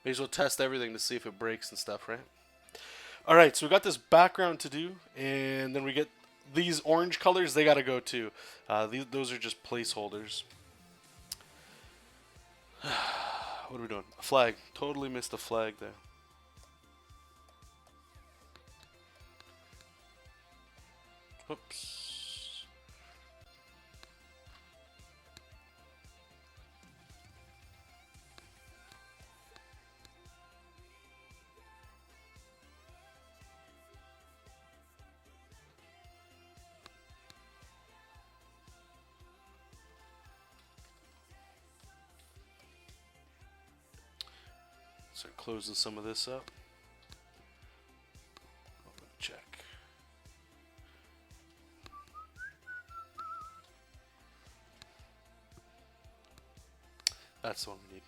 May as well test everything to see if it breaks and stuff, right? All right, so we got this background to do, and then we get these orange colors. They got to go too. Those are just placeholders. What are we doing? A flag. Totally missed a flag there. Whoops. Start closing some of this up. Open check. That's the one we need.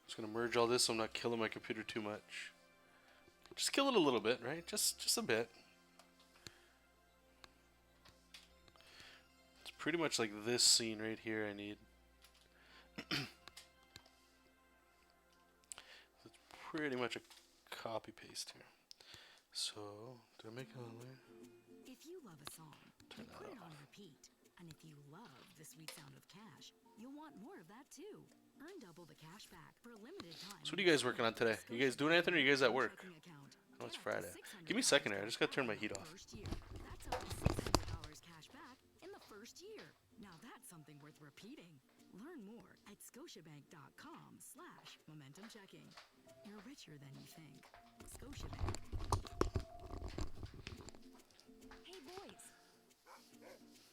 Just gonna merge all this so I'm not killing my computer too much. Just kill it a little bit, right? Just a bit. It's pretty much like this scene right here I need. It's pretty much a copy paste here. So, do I make it on there? If you love a song, you put it on repeat. And if you love the sweet sound of cash, you'll want more of that too. Earn double the cash back for a limited time. So what are you guys working on today? You guys doing anything or are you guys at work? Oh, it's Friday. Give me a second here. I just gotta turn my heat off. That's up to $600 cash back in the first year. Now that's something worth repeating. Learn more at scotiabank.com/momentum checking. You're richer than you think. Scotiabank. Hey boys.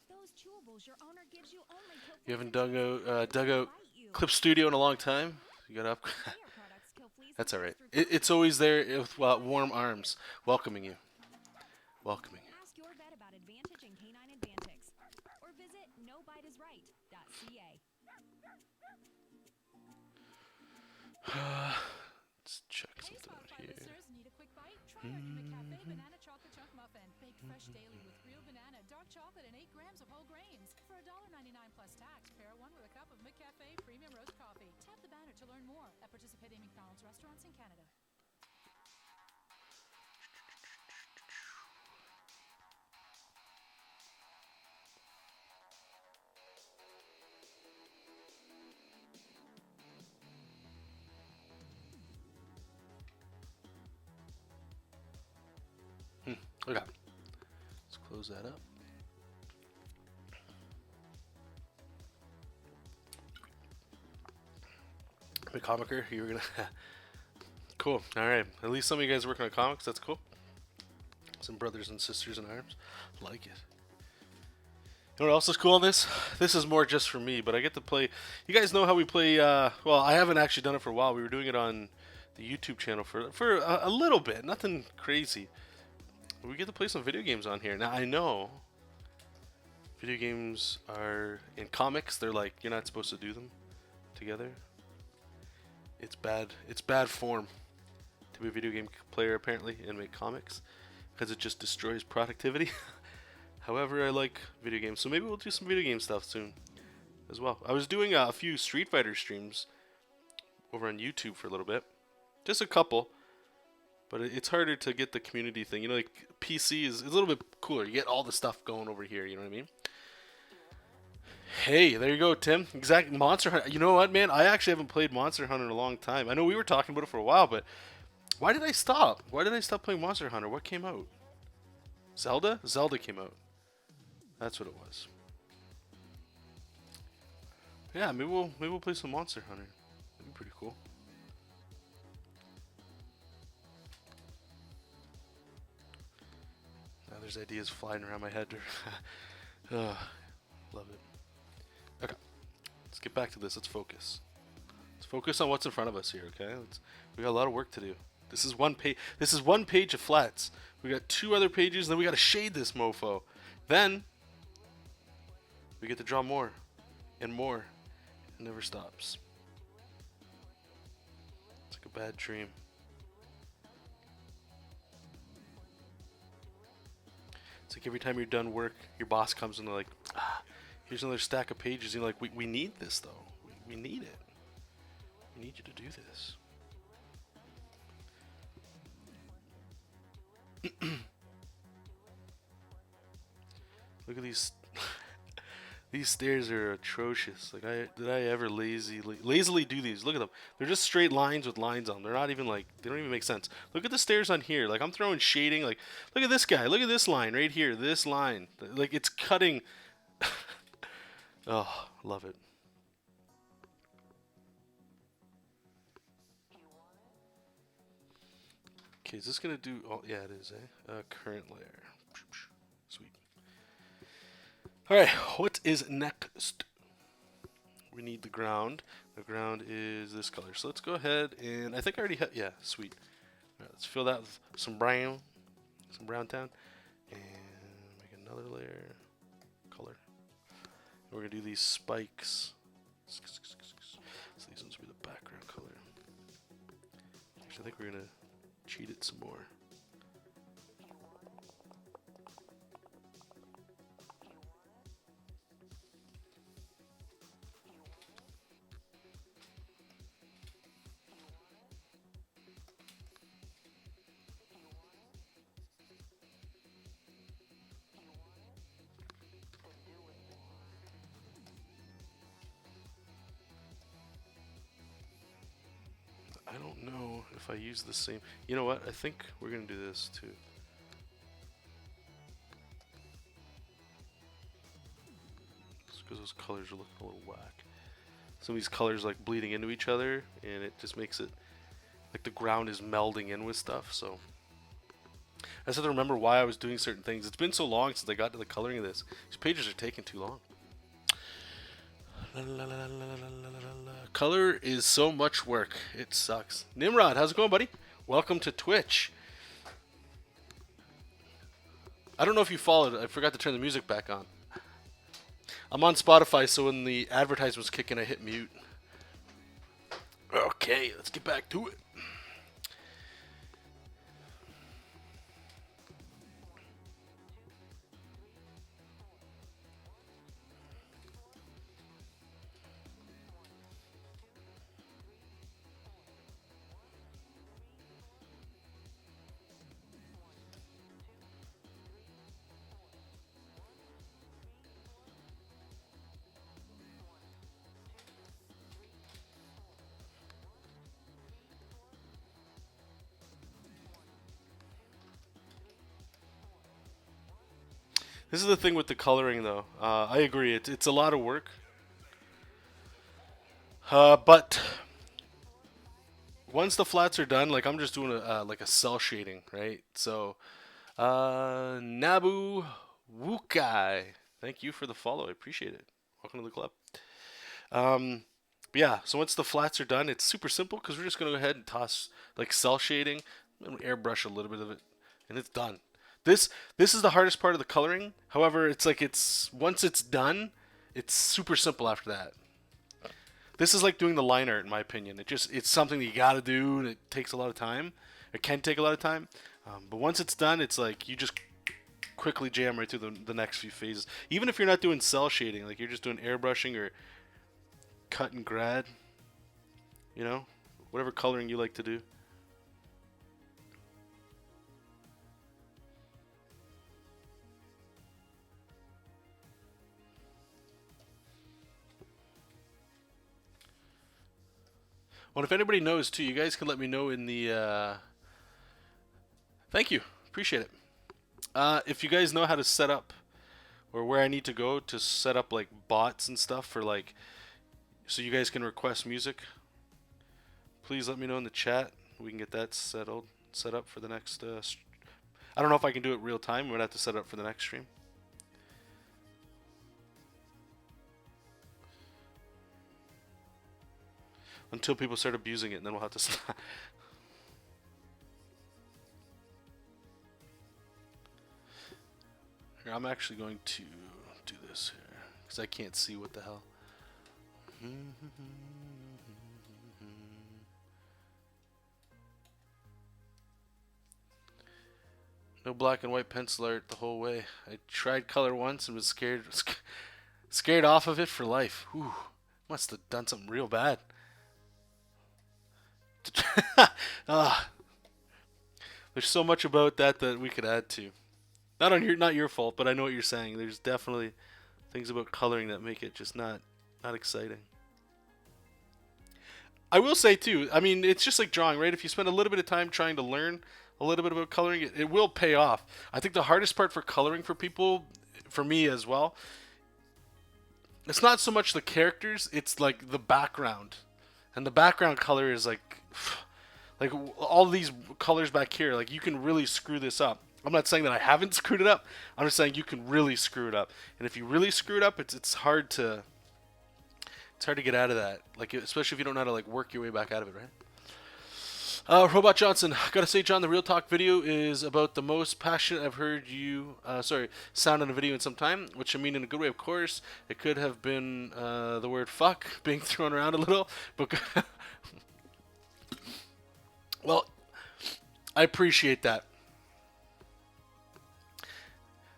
Those chewables your owner gives you only kill You haven't fleas dug out Clip Studio in a long time. You got up. That's all right. It's always there with warm arms, welcoming you. Welcoming you. Ask your vet about Advantage and Canine Advantix, or visit nobitesright.ca. Let's check something out here. Need a quick bite? Try our new McCafe banana chocolate chunk muffin. Baked fresh daily with real banana, dark chocolate, and 8 grams of whole grains. For $1.99 plus tax, pair one with a cup of McCafe premium roast coffee. Tap the banner to learn more at participating McDonald's restaurants in Canada. Okay. Let's close that up. The comicer, you were gonna. Cool. All right. At least some of you guys are working on comics. That's cool. Some brothers and sisters in arms. Like it. You know what else is cool on this? This is more just for me, but I get to play. You guys know how we play. Well, I haven't actually done it for a while. We were doing it on the YouTube channel for a little bit. Nothing crazy. We get to play some video games on here. Now, I know video games are in comics. They're like, you're not supposed to do them together. It's bad form to be a video game player, apparently, and make comics because it just destroys productivity. However, I like video games, so maybe we'll do some video game stuff soon as well. I was doing a few Street Fighter streams over on YouTube for a little bit. Just a couple. But it's harder to get the community thing. You know, like PC is a little bit cooler. You get all the stuff going over here. You know what I mean? Hey, there you go, Tim. Exactly. Monster Hunter. You know what, man? I actually haven't played Monster Hunter in a long time. I know we were talking about it for a while, but why did I stop? Why did I stop playing Monster Hunter? What came out? Zelda? Zelda came out. That's what it was. Yeah, maybe we'll play some Monster Hunter. That'd be pretty cool. There's ideas flying around my head. Love it. Okay, let's get back to this. Let's focus. Let's focus on what's in front of us here. Okay, we got a lot of work to do. This is one page. This is one page of flats. We got 2 other pages, and then we got to shade this mofo. Then we get to draw more, and more, It never stops. It's like a bad dream. It's like every time you're done work, your boss comes and they're like, ah, here's another stack of pages. And you're like, we need this though. We need it. We need you to do this. Look at these. These stairs are atrocious. Like, did I ever lazily do these? Look at them. They're just straight lines with lines on them. They're not even like, they don't even make sense. Look at the stairs on here. Like, I'm throwing shading. Like, look at this guy. Look at this line right here. This line. Like, it's cutting. Oh, love it. Okay, is this gonna do? Oh, yeah, it is. Current layer. Sweet. All right, what is next? We need the ground. The ground is this color. So let's go ahead and I think I already had. Yeah, sweet. All right, let's fill that with some brown town, and make another layer. Color. And we're gonna do these spikes. So these ones will be the background color. Actually, I think we're gonna cheat it some more. I don't know if I use the same. You know what? I think we're gonna do this too. Just because those colors are looking a little whack. Some of these colors like bleeding into each other, and it just makes it like the ground is melding in with stuff. So I just have to remember why I was doing certain things. It's been so long since I got to the coloring of this. These pages are taking too long. Color is so much work. It sucks. Nimrod, how's it going, buddy? Welcome to Twitch. I don't know if you followed. I forgot to turn the music back on. I'm on Spotify, so when the advertisements kick in, I hit mute. Okay, let's get back to it. This is the thing with the coloring, though. I agree. It's a lot of work. But once the flats are done, like I'm just doing like a cell shading, right? So, Nabu Wukai, thank you for the follow. I appreciate it. Welcome to the club. But yeah, so once the flats are done, it's super simple because we're just gonna go ahead and toss like cell shading, and airbrush a little bit of it, and it's done. This is the hardest part of the coloring. However, it's like once it's done, it's super simple after that. This is like doing the line art, in my opinion. It's something that you gotta do, and it takes a lot of time. It can take a lot of time, but once it's done, it's like you just quickly jam right through the next few phases. Even if you're not doing cell shading, like you're just doing airbrushing or cut and grad, you know, whatever coloring you like to do. Well, if anybody knows too, you guys can let me know in the. Thank you, appreciate it. If you guys know how to set up, or where I need to go to set up like bots and stuff for like, so you guys can request music. Please let me know in the chat. We can get that set up for the next. I don't know if I can do it real time. We're gonna have to set it up for the next stream. Until people start abusing it, and then we'll have to stop. Here, I'm actually going to do this here because I can't see what the hell. No black and white pencil art the whole way. I tried color once and was scared off of it for life. Whew. Must have done something real bad. There's so much about that we could add to. Not your fault, but I know what you're saying. There's definitely things about coloring that make it just not exciting. I will say too, I mean, it's just like drawing, right? If you spend a little bit of time trying to learn a little bit about coloring, it will pay off. I think the hardest part for coloring for people, for me as well, it's not so much the characters, it's like the background. And the background color is like all these colors back here, like you can really screw this up. I'm not saying that I haven't screwed it up. I'm just saying you can really screw it up. And if you really screw it up, it's hard to get out of that. Like especially if you don't know how to like work your way back out of it, right? Robot Johnson, gotta say, John, the Real Talk video is about the most passionate I've heard you, sound in a video in some time, which I mean in a good way, of course. It could have been the word fuck being thrown around a little, but well, I appreciate that.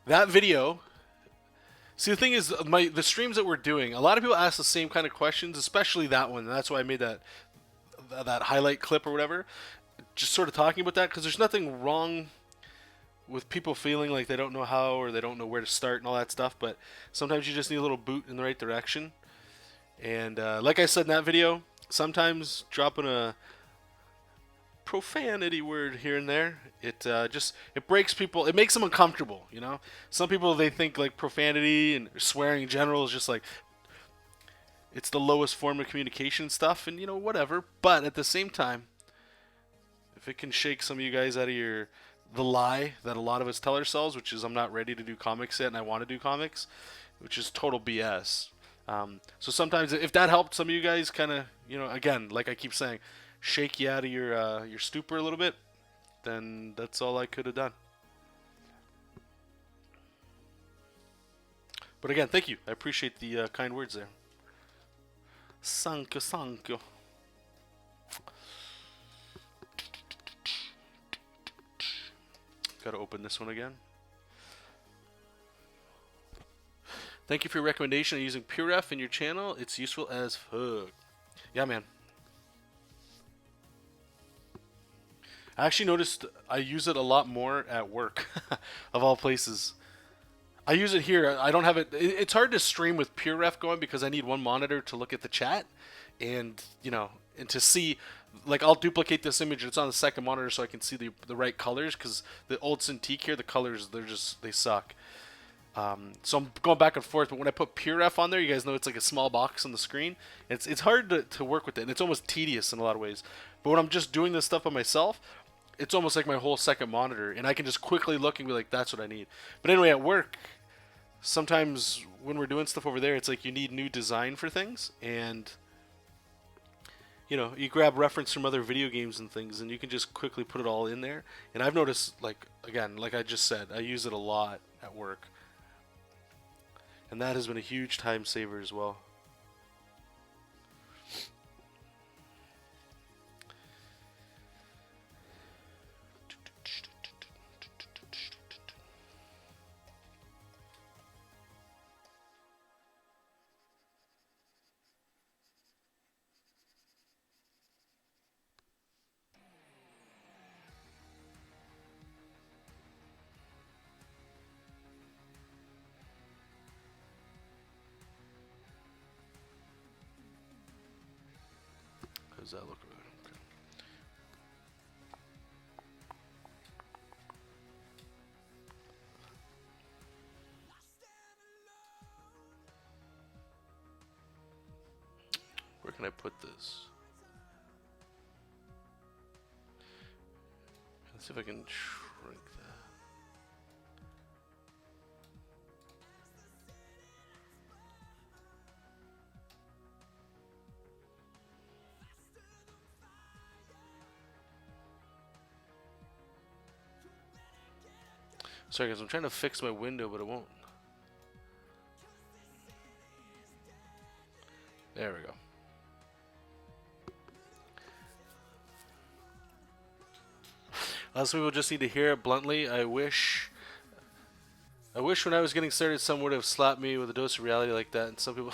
That video, see, the thing is, the streams that we're doing, a lot of people ask the same kind of questions, especially that one. That's why I made that highlight clip or whatever, just sort of talking about that, because there's nothing wrong with people feeling like they don't know how or they don't know where to start and all that stuff, but sometimes you just need a little boot in the right direction. And like I said in that video, sometimes dropping a profanity word here and there, it breaks people, it makes them uncomfortable, you know. Some people, they think like profanity and swearing in general is just like it's the lowest form of communication stuff, and you know, whatever. But at the same time, if it can shake some of you guys out of the lie that a lot of us tell ourselves, which is I'm not ready to do comics yet and I want to do comics, which is total BS. So sometimes if that helped some of you guys kind of, you know, again, like I keep saying, shake you out of your stupor a little bit, then that's all I could have done. But again, thank you. I appreciate the kind words there. Thank you. Gotta open this one again. Thank you for your recommendation of using PureRef in your channel. It's useful as fuck. Yeah, man. I actually noticed I use it a lot more at work, of all places. I use it here. I don't have it. It's hard to stream with PureRef going because I need one monitor to look at the chat, and you know, and to see, like, I'll duplicate this image. It's on the second monitor so I can see the right colors, because the old Cintiq here, the colors, they suck. So I'm going back and forth. But when I put PureRef on there, you guys know it's like a small box on the screen. It's hard to work with it, and it's almost tedious in a lot of ways. But when I'm just doing this stuff by myself, it's almost like my whole second monitor, and I can just quickly look and be like, that's what I need. But anyway, at work, sometimes when we're doing stuff over there, it's like you need new design for things, and you know, you grab reference from other video games and things, and you can just quickly put it all in there. And I've noticed, like, again, like I just said, I use it a lot at work, and that has been a huge time saver as well. How does that look? Okay. Where can I put this? Let's see if I can shrink that. Sorry guys, I'm trying to fix my window, but it won't. There we go. Some people just need to hear it bluntly. I wish when I was getting started, someone would have slapped me with a dose of reality like that. And some people,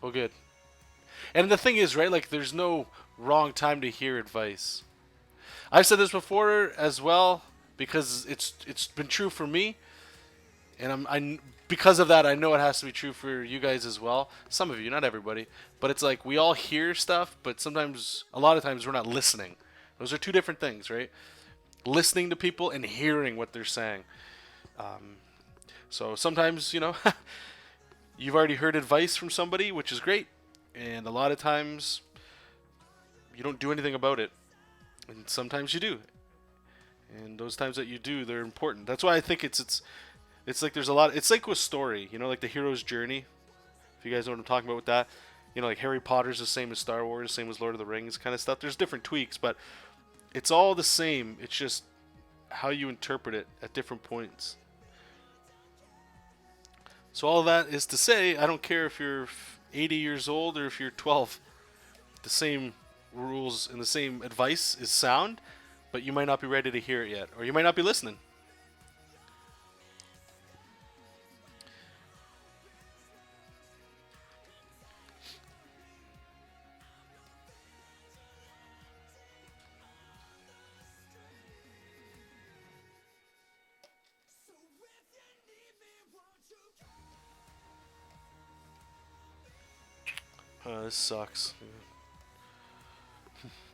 well, good. And the thing is, right? Like, there's no wrong time to hear advice. I've said this before as well because it's been true for me, and because of that, I know it has to be true for you guys as well. Some of you, not everybody, but it's like we all hear stuff, but sometimes, a lot of times, we're not listening. Those are two different things, right? Listening to people and hearing what they're saying. So sometimes, you've already heard advice from somebody, which is great, and a lot of times you don't do anything about it, and sometimes you do. And those times that you do, they're important. That's why I think it's like there's a lot. It's like with story, like the hero's journey. If you guys know what I'm talking about with that, like Harry Potter's the same as Star Wars, same as Lord of the Rings, kind of stuff. There's different tweaks, but it's all the same. It's just how you interpret it at different points. So all that is to say, I don't care if you're 80 years old or if you're 12. The same rules and the same advice is sound, but you might not be ready to hear it yet, or you might not be listening. This sucks.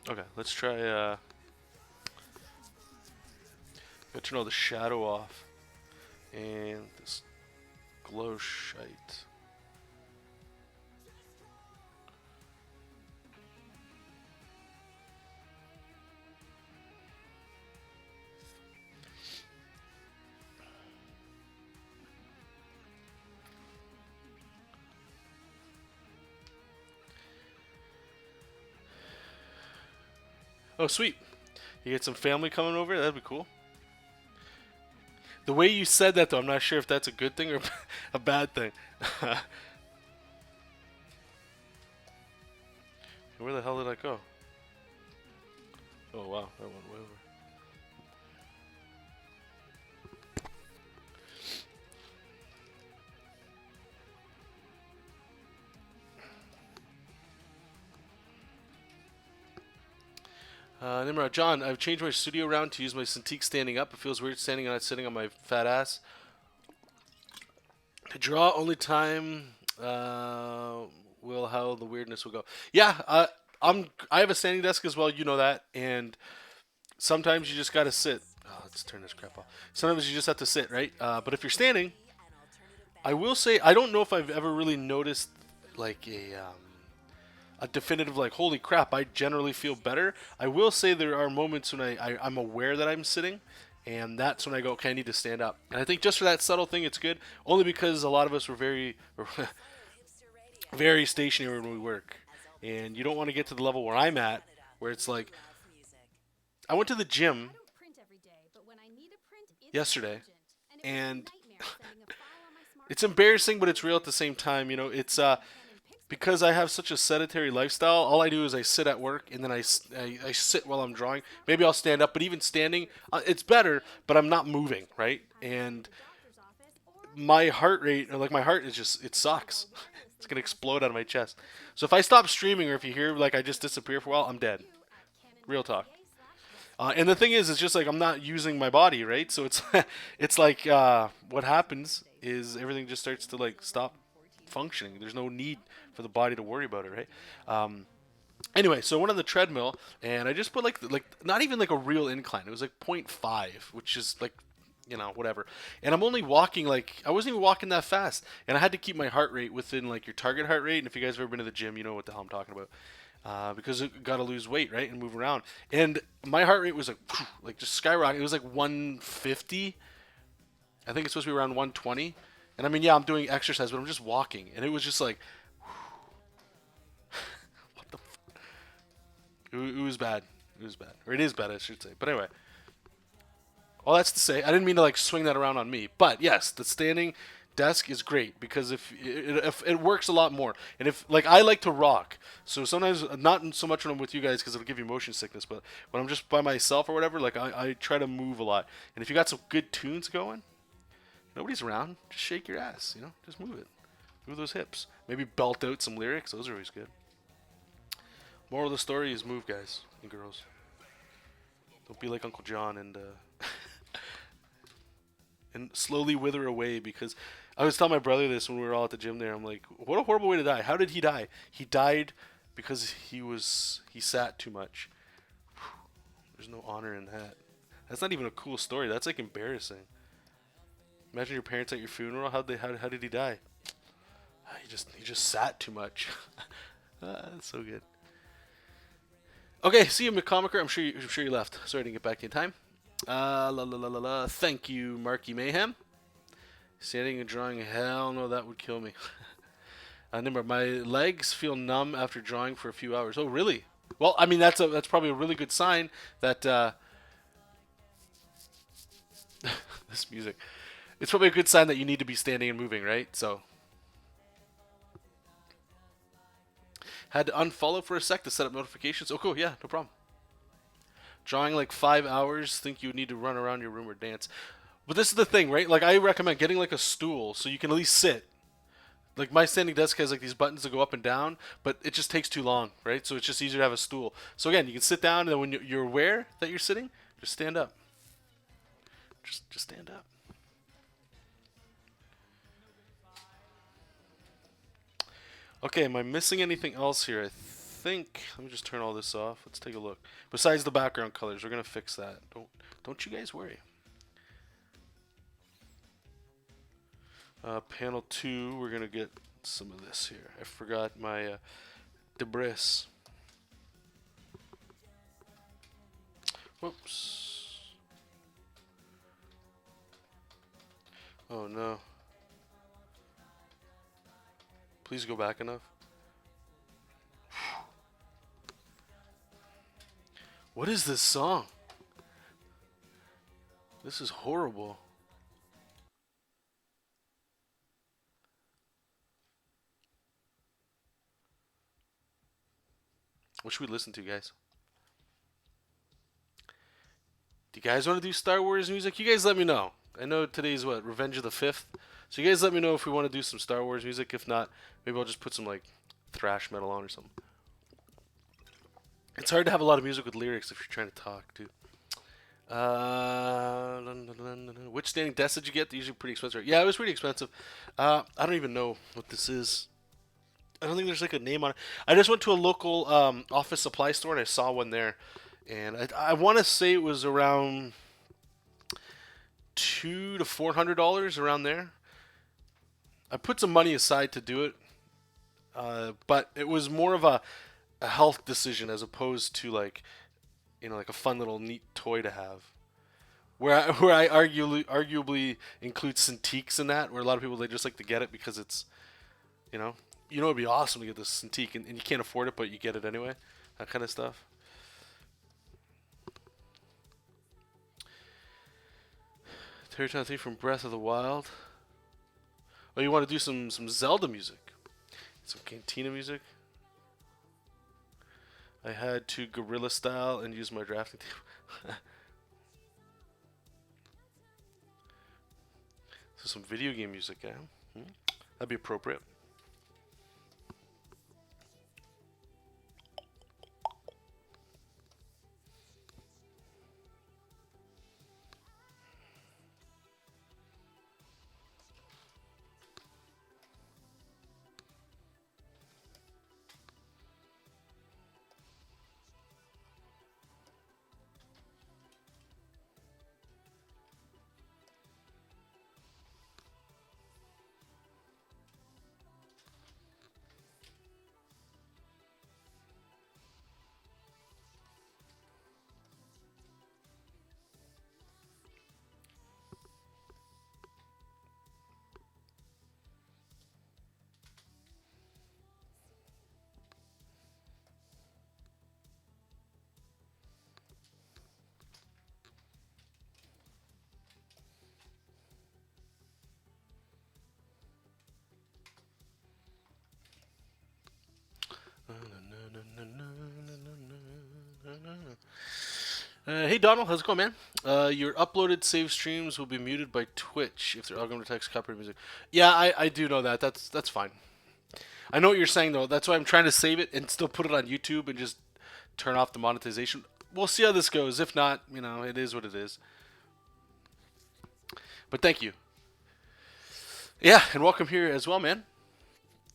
Okay, let's try, gotta turn all the shadow off. And this glow shite. Oh, sweet. You get some family coming over? That'd be cool. The way you said that, though, I'm not sure if that's a good thing or a bad thing. Where the hell did I go? Oh, wow. That went way over. Nimrod, John, I've changed my studio around to use my Cintiq standing up. It feels weird standing on it, sitting on my fat ass. To draw, only time will how the weirdness will go. Yeah, I have a standing desk as well. You know that, and sometimes you just gotta sit. Oh, let's turn this crap off. Sometimes you just have to sit, right? But if you're standing, I will say I don't know if I've ever really noticed like a definitive like, holy crap, I generally feel better. I will say there are moments when I'm aware that I'm sitting, and that's when I go, okay, I need to stand up. And I think just for that subtle thing, it's good, only because a lot of us were very, very stationary when we work. And you don't want to get to the level where I'm at, where it's like, I went to the gym yesterday, and it's embarrassing, but it's real at the same time. It's because I have such a sedentary lifestyle, all I do is I sit at work, and then I sit while I'm drawing. Maybe I'll stand up, but even standing, it's better, but I'm not moving, right? And my heart rate, or like my heart is just, it sucks. It's going to explode out of my chest. So if I stop streaming, or if you hear like I just disappear for a while, I'm dead. Real talk. And the thing is, it's just like I'm not using my body, right? So it's it's like what happens is everything just starts to like stop functioning. There's no need for the body to worry about it, right? Anyway, so I went on the treadmill, and I just put like not even like a real incline. It was like 0.5, which is like, whatever. And I'm only walking I wasn't even walking that fast, and I had to keep my heart rate within like your target heart rate. And if you guys have ever been to the gym, you know what the hell I'm talking about. Because you got to lose weight, right, and move around. And my heart rate was like just skyrocketing. It was like 150. I think it's supposed to be around 120. And I mean, yeah, I'm doing exercise, but I'm just walking, and it was just like, what the? It was bad. It was bad, or it is bad, I should say. But anyway, all that's to say, I didn't mean to like swing that around on me. But yes, the standing desk is great because if it works a lot more, and if like I like to rock, so sometimes not so much when I'm with you guys because it'll give you motion sickness, but when I'm just by myself or whatever, like I try to move a lot, and if you got some good tunes going, nobody's around, just shake your ass, just move it, move those hips, maybe belt out some lyrics, those are always good. Moral of the story is move, guys and girls. Don't be like Uncle John and and slowly wither away, because I was telling my brother this when we were all at the gym there. I'm like, what a horrible way to die. How did he die? He died because he sat too much. There's no honor in that. That's not even a cool story. That's like embarrassing. Imagine your parents at your funeral. How did he die? He just sat too much. That's so good. Okay, see you, McComicker. I'm sure you left. Sorry I didn't get back in time. Thank you, Marky Mayhem. Standing and drawing, hell no, that would kill me. Number, my legs feel numb after drawing for a few hours. Oh, really? Well, I mean, that's probably a really good sign that this music. It's probably a good sign that you need to be standing and moving, right? So, had to unfollow for a sec to set up notifications. Oh, cool. Yeah, no problem. Drawing like 5 hours, think you would need to run around your room or dance. But this is the thing, right? Like, I recommend getting like a stool so you can at least sit. Like, my standing desk has like these buttons that go up and down, but it just takes too long, right? So it's just easier to have a stool. So again, you can sit down, and then when you're aware that you're sitting, just stand up. Just stand up. Okay, am I missing anything else here? I think, let me just turn all this off. Let's take a look. Besides the background colors, we're gonna fix that. Don't you guys worry. Panel 2, we're gonna get some of this here. I forgot my debris. Whoops. Oh no. Please go back enough. What is this song? This is horrible. What should we listen to, guys? Do you guys want to do Star Wars music? You guys let me know. I know today's what, Revenge of the 5th? So you guys let me know if we want to do some Star Wars music. If not, maybe I'll just put some like thrash metal on or something. It's hard to have a lot of music with lyrics if you're trying to talk, too. Which standing desk did you get? They're usually pretty expensive. Yeah, it was pretty expensive. I don't even know what this is. I don't think there's like a name on it. I just went to a local office supply store and I saw one there, and I want to say it was around $200 to $400 around there. I put some money aside to do it, but it was more of a health decision as opposed to like, like a fun little neat toy to have. Where I arguably include Cintiqs in that, where a lot of people, they just like to get it because it's, it'd be awesome to get this Cintiq, and you can't afford it, but you get it anyway. That kind of stuff. Territory theme from Breath of the Wild. Oh, you want to do some Zelda music? Some Cantina music? I had to guerrilla style and use my drafting table. So some video game music, yeah? That'd be appropriate. Hey Donald, how's it going, man? Your uploaded save streams will be muted by Twitch if their algorithm detects copyright music. Yeah, I do know that. That's fine. I know what you're saying though. That's why I'm trying to save it and still put it on YouTube and just turn off the monetization. We'll see how this goes. If not, it is what it is. But thank you. Yeah, and welcome here as well, man.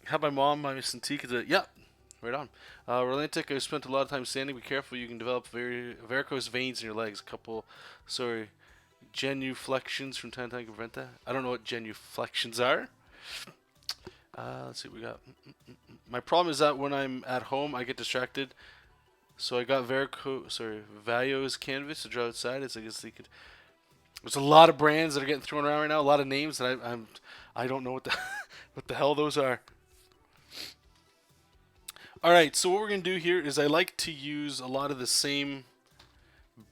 How my mom, my Cintiq is yeah, right on. Rolantic, I spent a lot of time standing. Be careful, you can develop varicose veins in your legs. Genuflections from time to time can prevent that. I don't know what genuflections are. Let's see what we got. My problem is that when I'm at home, I get distracted. So I got Vaio's canvas to draw outside. I guess they could. There's a lot of brands that are getting thrown around right now. A lot of names that I don't know what the what the hell those are. All right, so what we're gonna do here is I like to use a lot of the same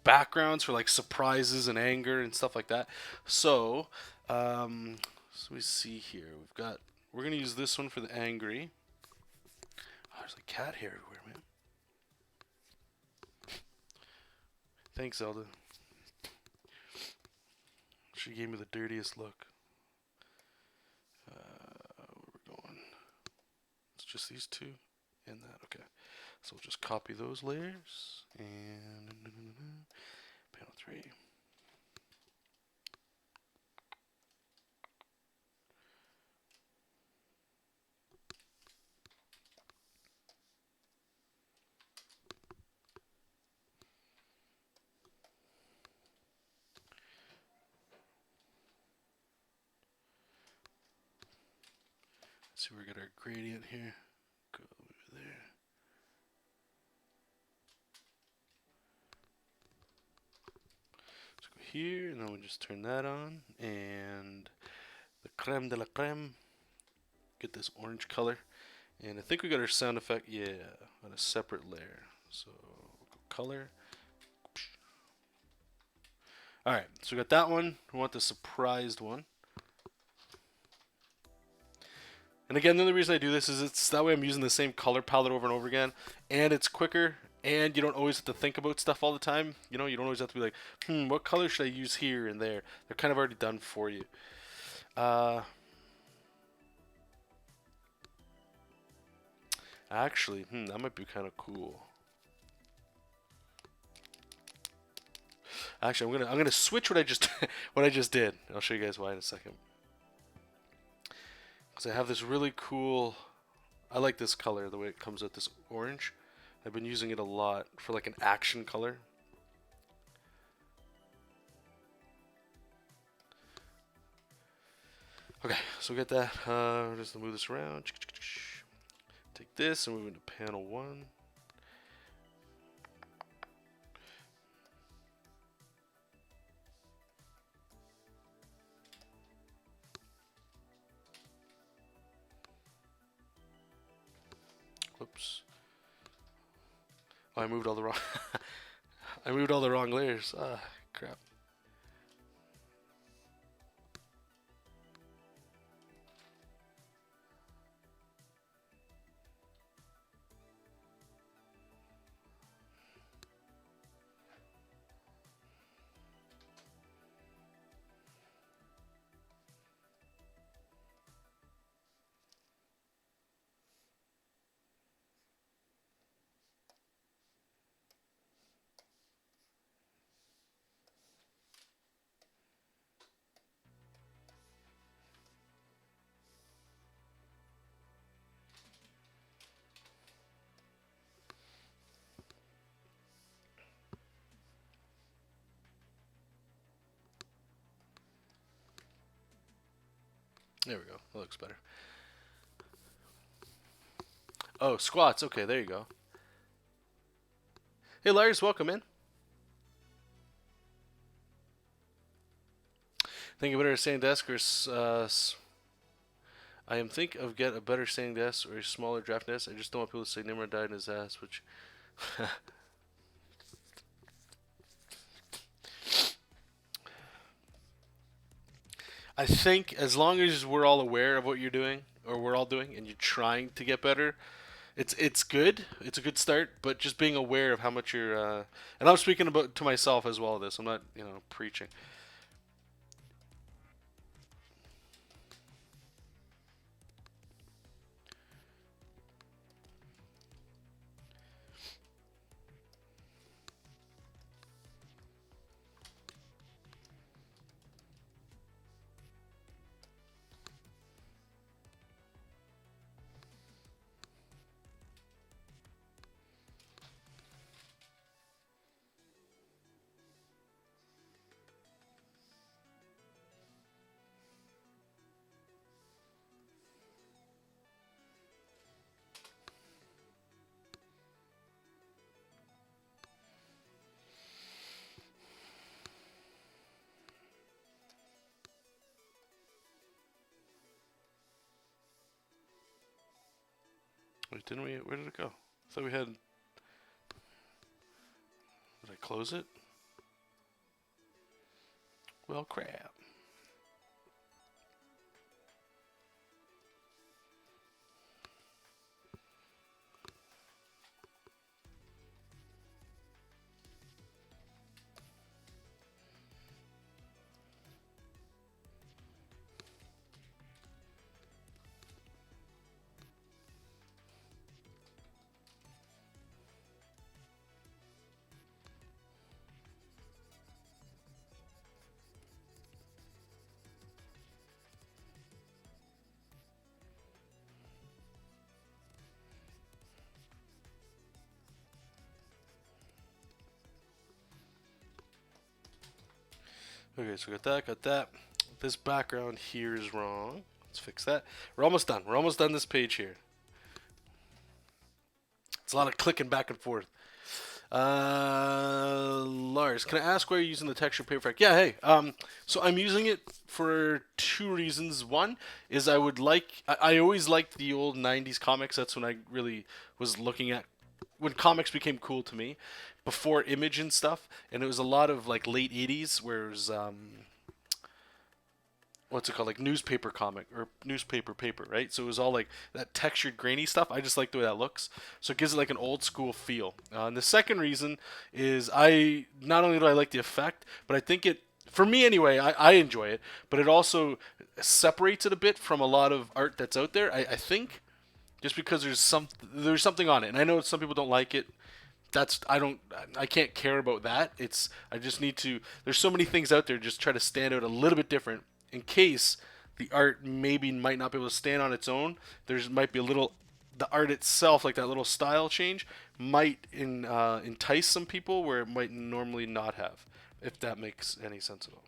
backgrounds for like surprises and anger and stuff like that. So, we see here we're gonna use this one for the angry. Oh, there's like cat hair everywhere, man. Thanks, Zelda. She gave me the dirtiest look. Where we're going? It's just these two and that. Okay, so we'll just copy those layers and panel 3. Let's see, we got our gradient here. Go over there. Let's go here, and then we'll just turn that on. And the creme de la creme. Get this orange color. And I think we got our sound effect, yeah, on a separate layer. So, we'll go color. Alright, so we got that one. We want the surprised one. And again, the only reason I do this is it's that way I'm using the same color palette over and over again, and it's quicker, and you don't always have to think about stuff all the time. You don't always have to be like, what color should I use here and there? They're kind of already done for you. Actually, that might be kind of cool. Actually, I'm gonna switch what I just did. I'll show you guys why in a second. Because I have this really cool. I like this color, the way it comes out, this orange. I've been using it a lot for like an action color. Okay, so we got that. Just move this around. Take this and move into panel 1. Whoops. Oh, I moved all the wrong. I moved all the wrong layers. Ah, crap. There we go. That looks better. Oh, squats. Okay, there you go. Hey, Lars, welcome in. Think a better standing desk or I am think of get a better standing desk or a smaller draft desk. I just don't want people to say Nimrod died in his ass, which. I think as long as we're all aware of what you're doing, or we're all doing, and you're trying to get better, It's good. It's a good start, but just being aware of how much you're. And I'm speaking about to myself as well. This I'm not preaching. Wait, didn't we? Where did it go? I thought we had. Did I close it? Well, crap. Okay, so got that, got that. This background here is wrong. Let's fix that. We're almost done. We're almost done this page here. It's a lot of clicking back and forth. Lars, can I ask why you're using the texture paper effect? Yeah, hey. So I'm using it for two reasons. One is I always liked the old 90s comics. That's when I really was looking at when comics became cool to me, before Image and stuff, and it was a lot of like late 80s where it was what's it called, like newspaper comic or newspaper paper, right? So it was all like that textured grainy stuff. I just like the way that looks, so it gives it like an old school feel. And the second reason is I not only do I like the effect, but I think it, for me anyway, I enjoy it, but it also separates it a bit from a lot of art that's out there. I think just because there's something on it, and I know some people don't like it. I can't care about that. I just need to. There's so many things out there. Just try to stand out a little bit different in case the art maybe might not be able to stand on its own. There's might be a little. The art itself, like that little style change, might entice some people where it might normally not have. If that makes any sense at all.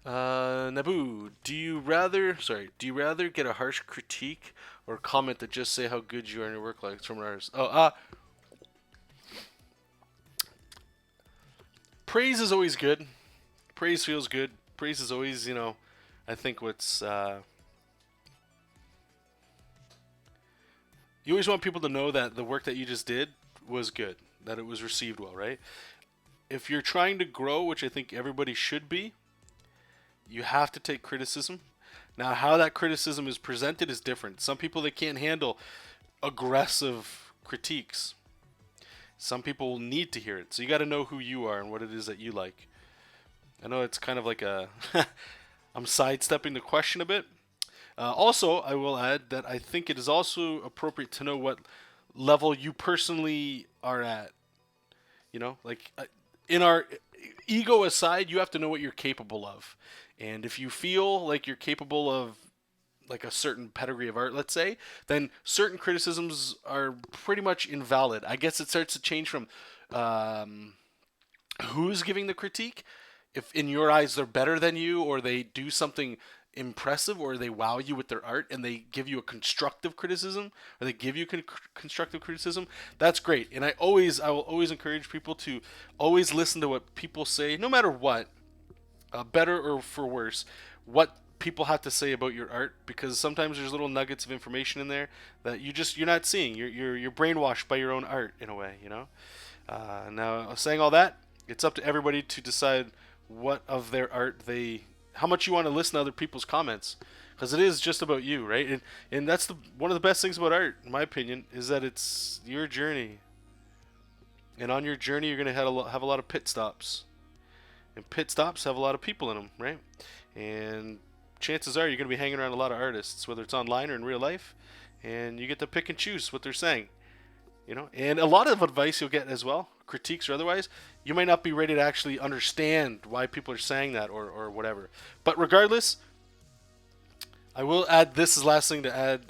Naboo, do you rather get a harsh critique or comment that just say how good you are in your work life from an artist? Praise is always good. Praise feels good. Praise is always, I think you always want people to know that the work that you just did was good, that it was received well, right? If you're trying to grow, which I think everybody should be, you have to take criticism. Now, how that criticism is presented is different. Some people, they can't handle aggressive critiques. Some people will need to hear it. So you got to know who you are and what it is that you like. I know it's kind of like a I'm sidestepping the question a bit. Also, I will add that I think it is also appropriate to know what level you personally are at. In our ego aside, you have to know what you're capable of. And if you feel like you're capable of like a certain pedigree of art, let's say, then certain criticisms are pretty much invalid. I guess it starts to change from who's giving the critique. If in your eyes they're better than you, or they do something impressive, or they wow you with their art and they give you a constructive criticism, or they give you constructive criticism, that's great. And I will always encourage people to always listen to what people say, no matter what, better or for worse, what people have to say about your art, because sometimes there's little nuggets of information in there that you're not seeing. You're brainwashed by your own art in a way, you know. Now, saying all that, it's up to everybody to decide what of their art how much you want to listen to other people's comments, because it is just about you, right? And that's one of the best things about art, in my opinion, is that it's your journey. And on your journey, you're gonna have a lot of pit stops, and pit stops have a lot of people in them, right? And chances are you're going to be hanging around a lot of artists, whether it's online or in real life, and you get to pick and choose what they're saying, you know. And a lot of advice you'll get as well, critiques or otherwise, you might not be ready to actually understand why people are saying that, or whatever. But regardless, I will add this is the last thing to add,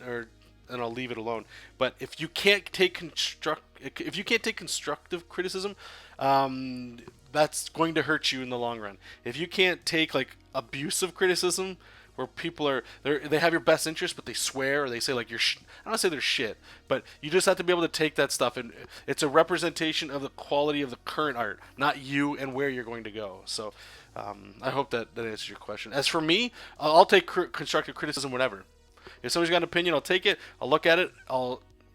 and I'll leave it alone. But if you can't take constructive criticism, that's going to hurt you in the long run. If you can't take like abusive criticism, where people they have your best interest, but they swear or they say like I don't want to say they're shit, but you just have to be able to take that stuff, and it's a representation of the quality of the current art, not you and where you're going to go. So I hope that answers your question. As for me, I'll take constructive criticism whenever. If somebody's got an opinion, I'll take it. I'll look at it.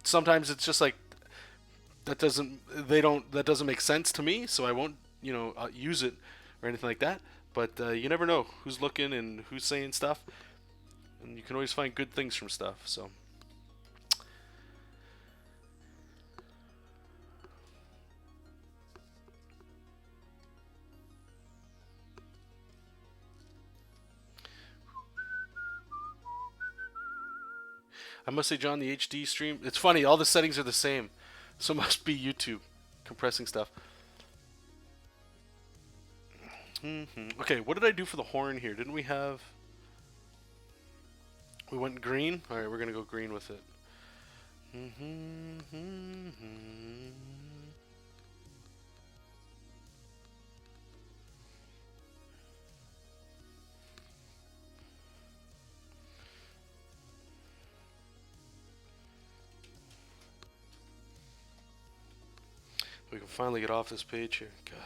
Sometimes it's just like that doesn't make sense to me, so I won't use it or anything like that. But you never know who's looking and who's saying stuff, and you can always find good things from stuff. So I must say, John, the HD stream, it's funny, all the settings are the same, so it must be YouTube compressing stuff. Okay, what did I do for the horn here? Didn't we have... We went green? Alright, we're going to go green with it. We can finally get off this page here. God.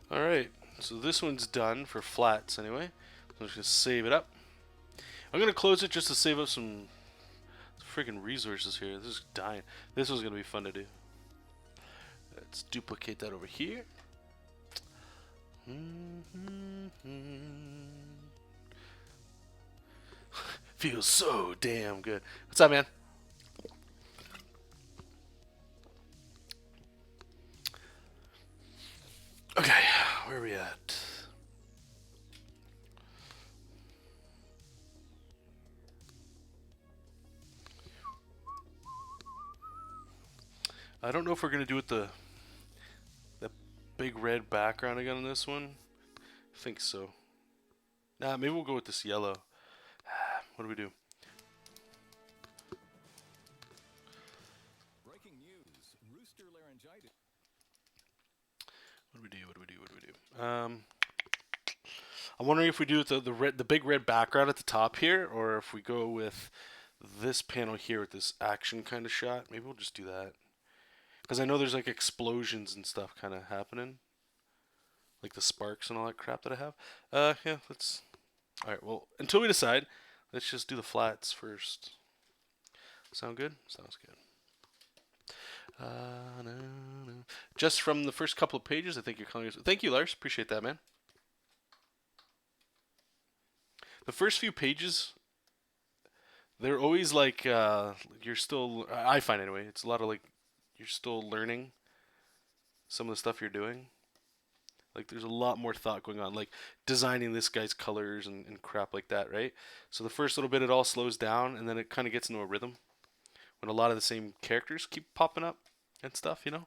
Alright, so this one's done for flats anyway. So I'm just going to save it up. I'm going to close it just to save up some freaking resources here. This is dying. This one's going to be fun to do. Let's duplicate that over here. Feels so damn good. What's up, man? Okay, where are we at? I don't know if we're going to do it the big red background again on this one. I think so. Nah, maybe we'll go with this yellow. What do we do? Breaking news: rooster laryngitis. What do we do? I'm wondering if we do the big red background at the top here, or if we go with this panel here with this action kind of shot. Maybe we'll just do that, because I know there's like explosions and stuff kind of happening, like the sparks and all that crap that I have. Yeah, let's. All right. Well, until we decide, let's just do the flats first. Sound good? Sounds good. Just from the first couple of pages, I think you're calling us. Thank you, Lars. Appreciate that, man. The first few pages, they're always like you're still. I find anyway. It's a lot of like you're still learning some of the stuff you're doing. Like there's a lot more thought going on, like designing this guy's colors and crap like that, right? So the first little bit it all slows down, and then it kind of gets into a rhythm when a lot of the same characters keep popping up and stuff, you know.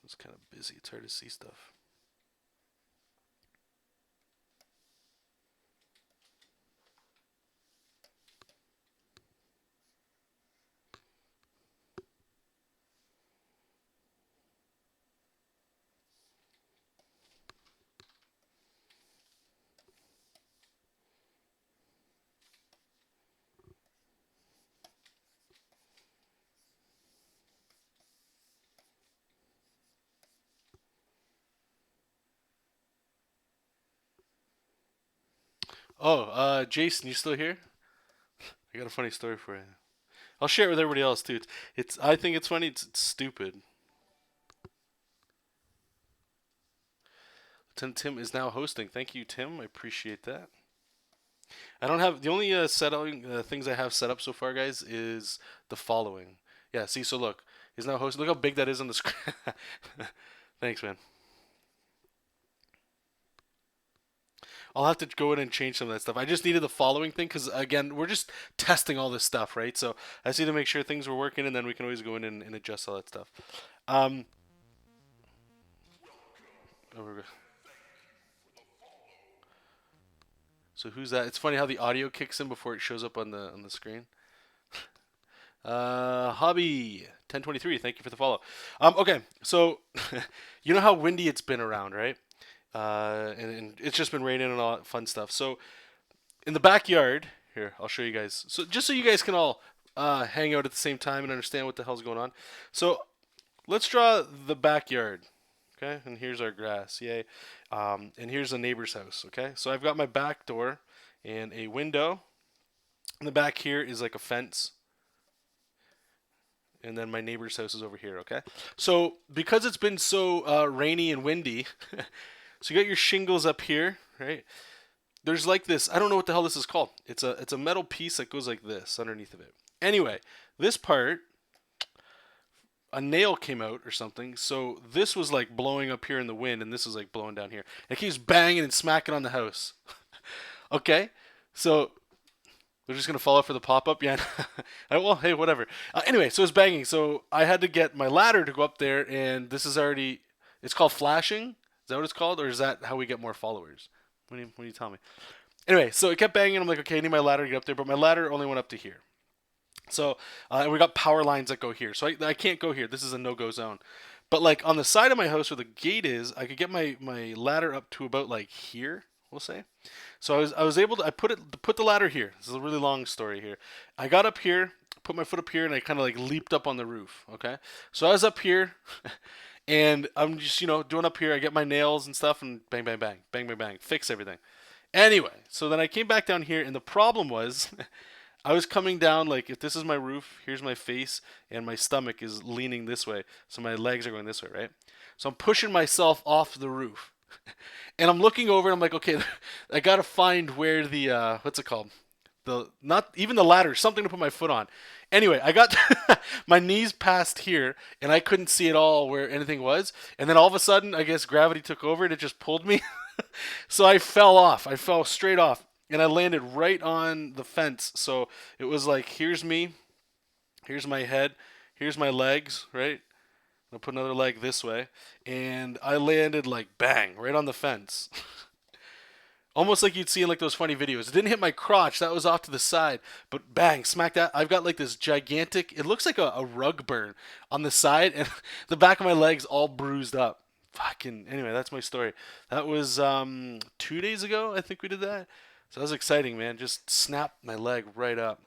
It's kind of busy. It's hard to see stuff. Oh, Jason, you still here? I got a funny story for you. I'll share it with everybody else too. It's I think it's funny. It's stupid. Tim is now hosting. Thank you, Tim. I appreciate that. I don't have the only setting things I have set up so far, guys, is the following. Yeah, see, so look, he's now hosting. Look how big that is on the screen. Thanks, man. I'll have to go in and change some of that stuff. I just needed the following thing because again, we're just testing all this stuff, right? So I just need to make sure things were working, and then we can always go in and adjust all that stuff. Um, oh, so who's that? It's funny how the audio kicks in before it shows up on the screen. Hobby 1023, thank you for the follow. Okay, so you know how windy it's been around, right? And it's just been raining and all that fun stuff. So in the backyard, here I'll show you guys. So just so you guys can all hang out at the same time and understand what the hell's going on. So let's draw the backyard. Okay, and here's our grass, yay. And here's the neighbor's house. Okay, so I've got my back door and a window. In the back here is like a fence. And then my neighbor's house is over here, okay? So because it's been so rainy and windy, so you got your shingles up here, right? There's like this, I don't know what the hell this is called. It's a metal piece that goes like this underneath of it. Anyway, this part, a nail came out or something, so this was like blowing up here in the wind, and this is like blowing down here. It keeps banging and smacking on the house. Okay? So they're just gonna fall off for the pop-up, yeah. Well, hey, whatever. Anyway, so it's banging. So I had to get my ladder to go up there, and this is already. It's called flashing. Is that what it's called, or is that how we get more followers? What do you tell me? Anyway, so it kept banging. I'm like, okay, I need my ladder to get up there, but my ladder only went up to here. So and we got power lines that go here. So I can't go here. This is a no-go zone. But like on the side of my house where the gate is, I could get my ladder up to about like here, we'll say. So I was able to put the ladder here. This is a really long story here. I got up here, put my foot up here, and I kind of like leaped up on the roof. Okay, so I was up here, and I'm just doing up here. I get my nails and stuff, and bang bang bang bang bang bang, fix everything. Anyway, so then I came back down here, and the problem was. I was coming down like if this is my roof, here's my face, and my stomach is leaning this way, so my legs are going this way, right? So I'm pushing myself off the roof, and I'm looking over, and I'm like, okay, I gotta find where the what's it called? The not even the ladder, something to put my foot on. Anyway, I got my knees past here, and I couldn't see at all where anything was, and then all of a sudden, I guess gravity took over, and it just pulled me, so I fell off. I fell straight off. And I landed right on the fence. So it was like, here's me, here's my head, here's my legs, right? I'll put another leg this way. And I landed like bang, right on the fence. Almost like you'd see in like those funny videos. It didn't hit my crotch, that was off to the side. But bang, smack that. I've got like this gigantic, it looks like a rug burn on the side. And the back of my legs all bruised up. Fucking, anyway, that's my story. That was 2 days ago, I think we did that. So that was exciting, man. Just snapped my leg right up.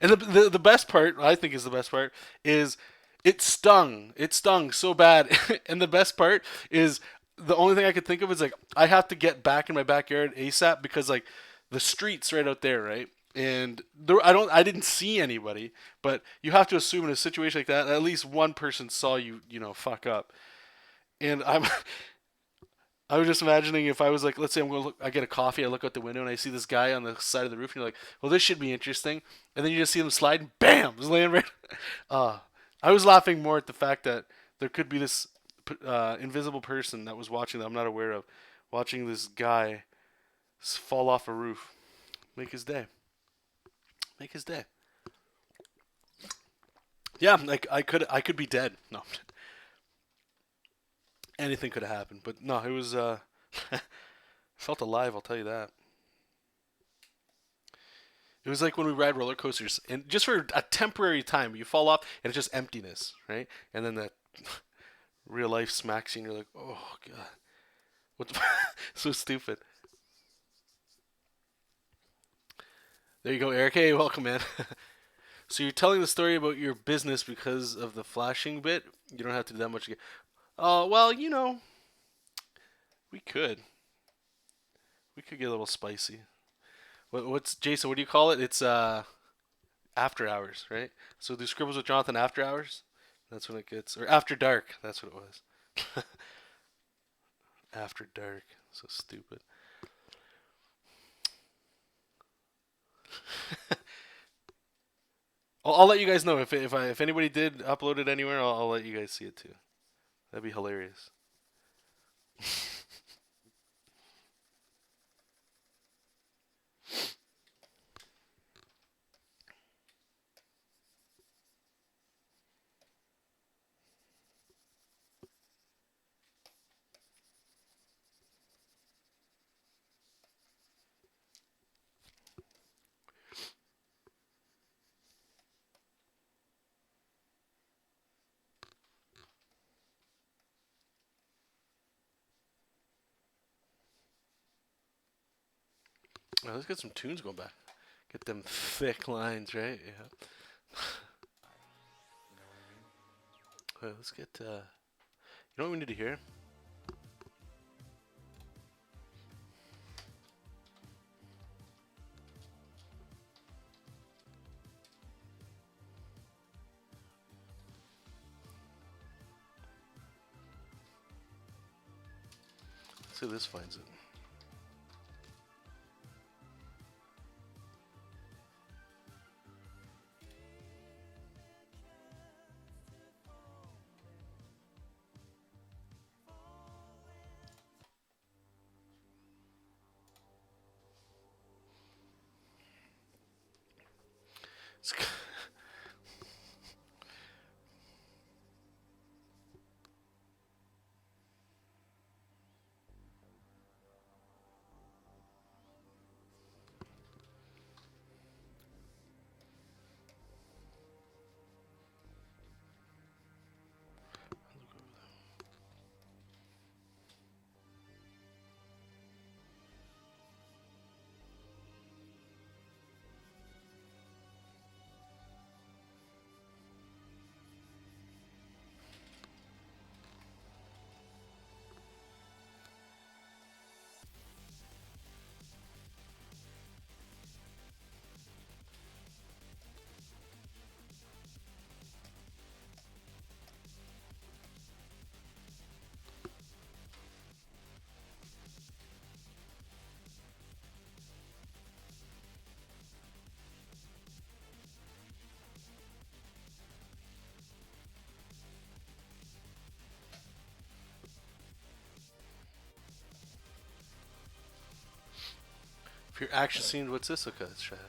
And the best part, I think is the best part, is it stung. It stung so bad. And the best part is the only thing I could think of is like I have to get back in my backyard ASAP because like the street's right out there, right? And I didn't see anybody, but you have to assume in a situation like that, at least one person saw you, fuck up. And I was just imagining if I was like, let's say I'm going to look, I get a coffee, I look out the window and I see this guy on the side of the roof, and you're like, well, this should be interesting, and then you just see him slide, and bam, just laying right. Uh, I was laughing more at the fact that there could be this invisible person that was watching that I'm not aware of, watching this guy fall off a roof, make his day, make his day. Yeah, like I could be dead. No, anything could have happened, but no, it was felt alive. I'll tell you that. It was like when we ride roller coasters, and just for a temporary time, you fall off, and it's just emptiness, right? And then that real life smacks you, and you're like, oh god, what? The so stupid. There you go, Eric. Hey, welcome, man. So you're telling the story about your business because of the flashing bit. You don't have to do that much again. Oh well, we could. We could get a little spicy. What's Jason? What do you call it? It's after hours, right? So do scribbles with Jonathan after hours? That's when it gets, or after dark. That's what it was. After dark. So stupid. I'll let you guys know if anybody did upload it anywhere. I'll let you guys see it too. That'd be hilarious. Now, let's get some tunes going back. Get them thick lines, right? Yeah. Let's get. You know what we need to hear? Let's see if this finds it. It's For your action scene, what's this? Okay, let's try it.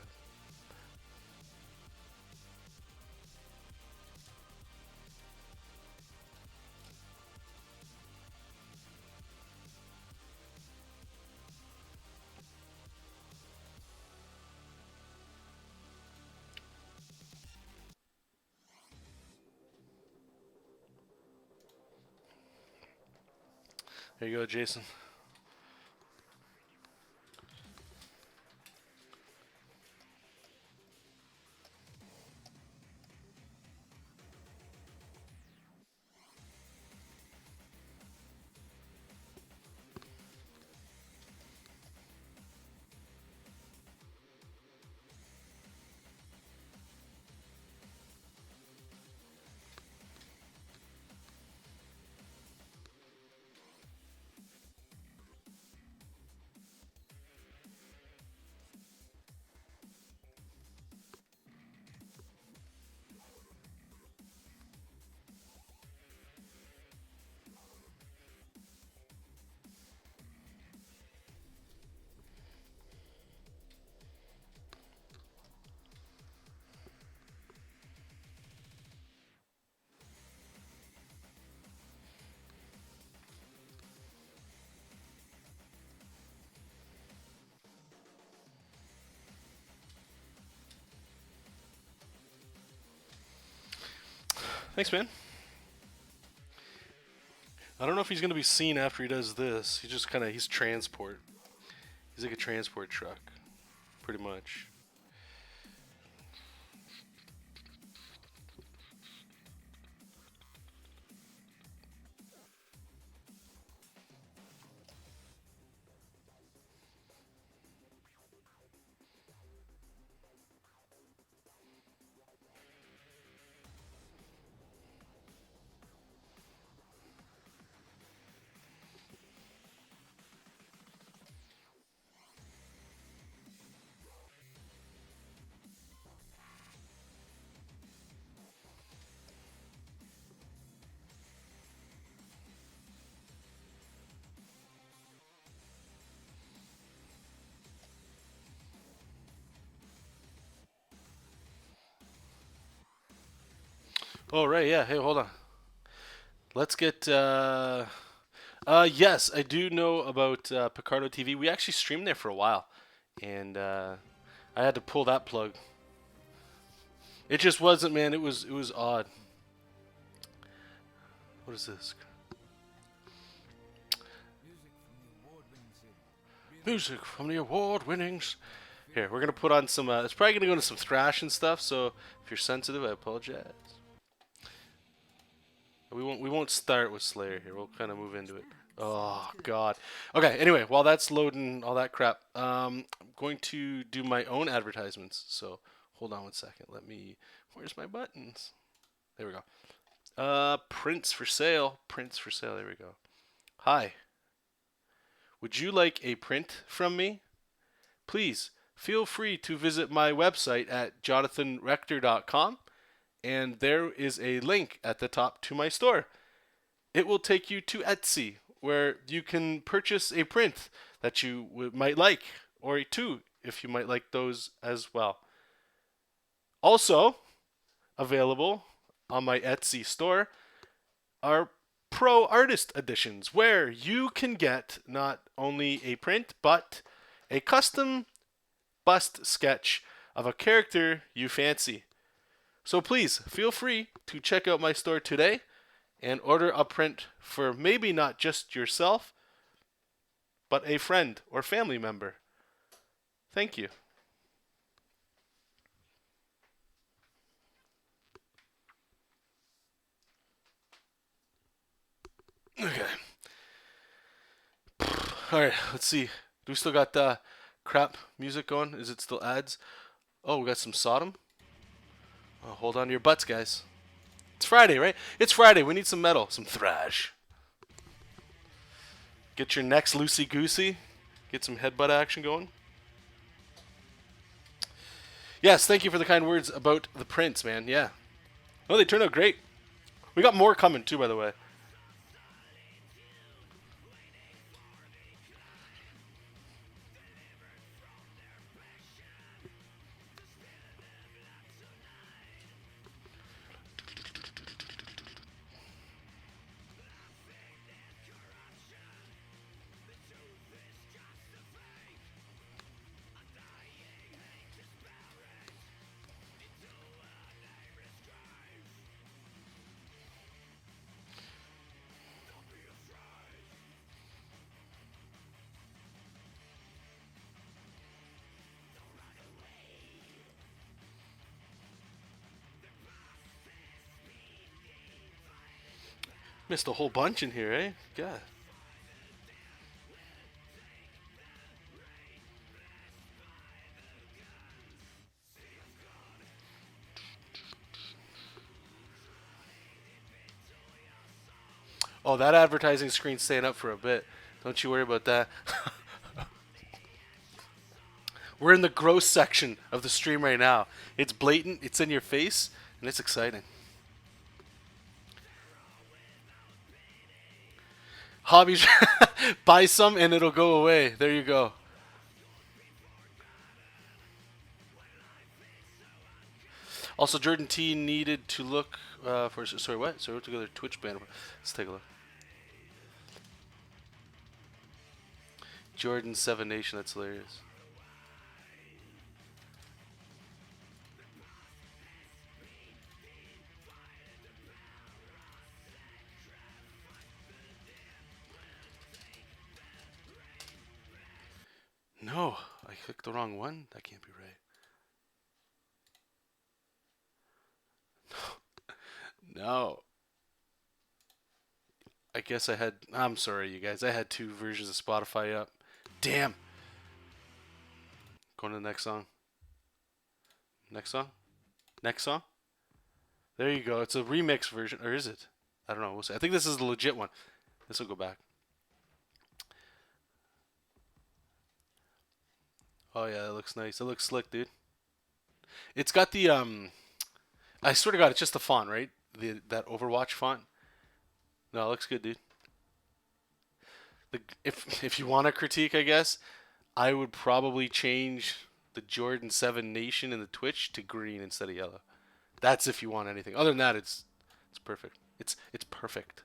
There you go, Jason. Thanks, man. I don't know if he's gonna be seen after he does this. He just he's transport. He's like a transport truck, pretty much. Oh, right, yeah. Hey, hold on. Let's get. Yes, I do know about Picardo TV. We actually streamed there for a while, and I had to pull that plug. It just wasn't, man. It was odd. What is this? Music from the award winnings. Here, we're gonna put on some. It's probably gonna go into some thrash and stuff. So if you're sensitive, I apologize. We won't start with Slayer here. We'll kind of move into it. Oh God. Okay. Anyway, while that's loading all that crap, I'm going to do my own advertisements. So hold on one second. Where's my buttons? There we go. Prints for sale. Prints for sale. There we go. Hi. Would you like a print from me? Please feel free to visit my website at jonathanrector.com, and there is a link at the top to my store. It will take you to Etsy, where you can purchase a print that you might like, or two if you might like those as well. Also available on my Etsy store are Pro Artist Editions, where you can get not only a print, but a custom bust sketch of a character you fancy. So please feel free to check out my store today and order a print for maybe not just yourself, but a friend or family member. Thank you. Okay. Alright, let's see. Do we still got crap music going? Is it still ads? Oh, we got some Sodom? Oh, hold on to your butts, guys. It's Friday, right? It's Friday. We need some metal, some thrash. Get your necks loosey-goosey. Get some headbutt action going. Yes, thank you for the kind words about the prints, man. Yeah. Oh, they turned out great. We got more coming, too, by the way. Missed a whole bunch in here, eh? God. Oh, that advertising screen's staying up for a bit. Don't you worry about that. We're in the gross section of the stream right now. It's blatant, it's in your face, and it's exciting. Hobbies. Buy some and it'll go away. There you go. Also, Jordan T needed to look for. Sorry, what? Sorry, we together Twitch banner. Let's take a look. Jordan 7 Nation. That's hilarious. No, I clicked the wrong one. That can't be right. No. I guess I had. I'm sorry, you guys. I had 2 versions of Spotify up. Damn. Going to the next song. Next song? Next song? There you go. It's a remix version. Or is it? I don't know. We'll see. I think this is the legit one. This will go back. Oh, yeah. It looks nice. It looks slick, dude. It's got the. I swear to God, it's just the font, right? That Overwatch font. No, it looks good, dude. If you want a critique, I guess, I would probably change the Jordan 7 Nation in the Twitch to green instead of yellow. That's if you want anything. Other than that, it's perfect. It's perfect.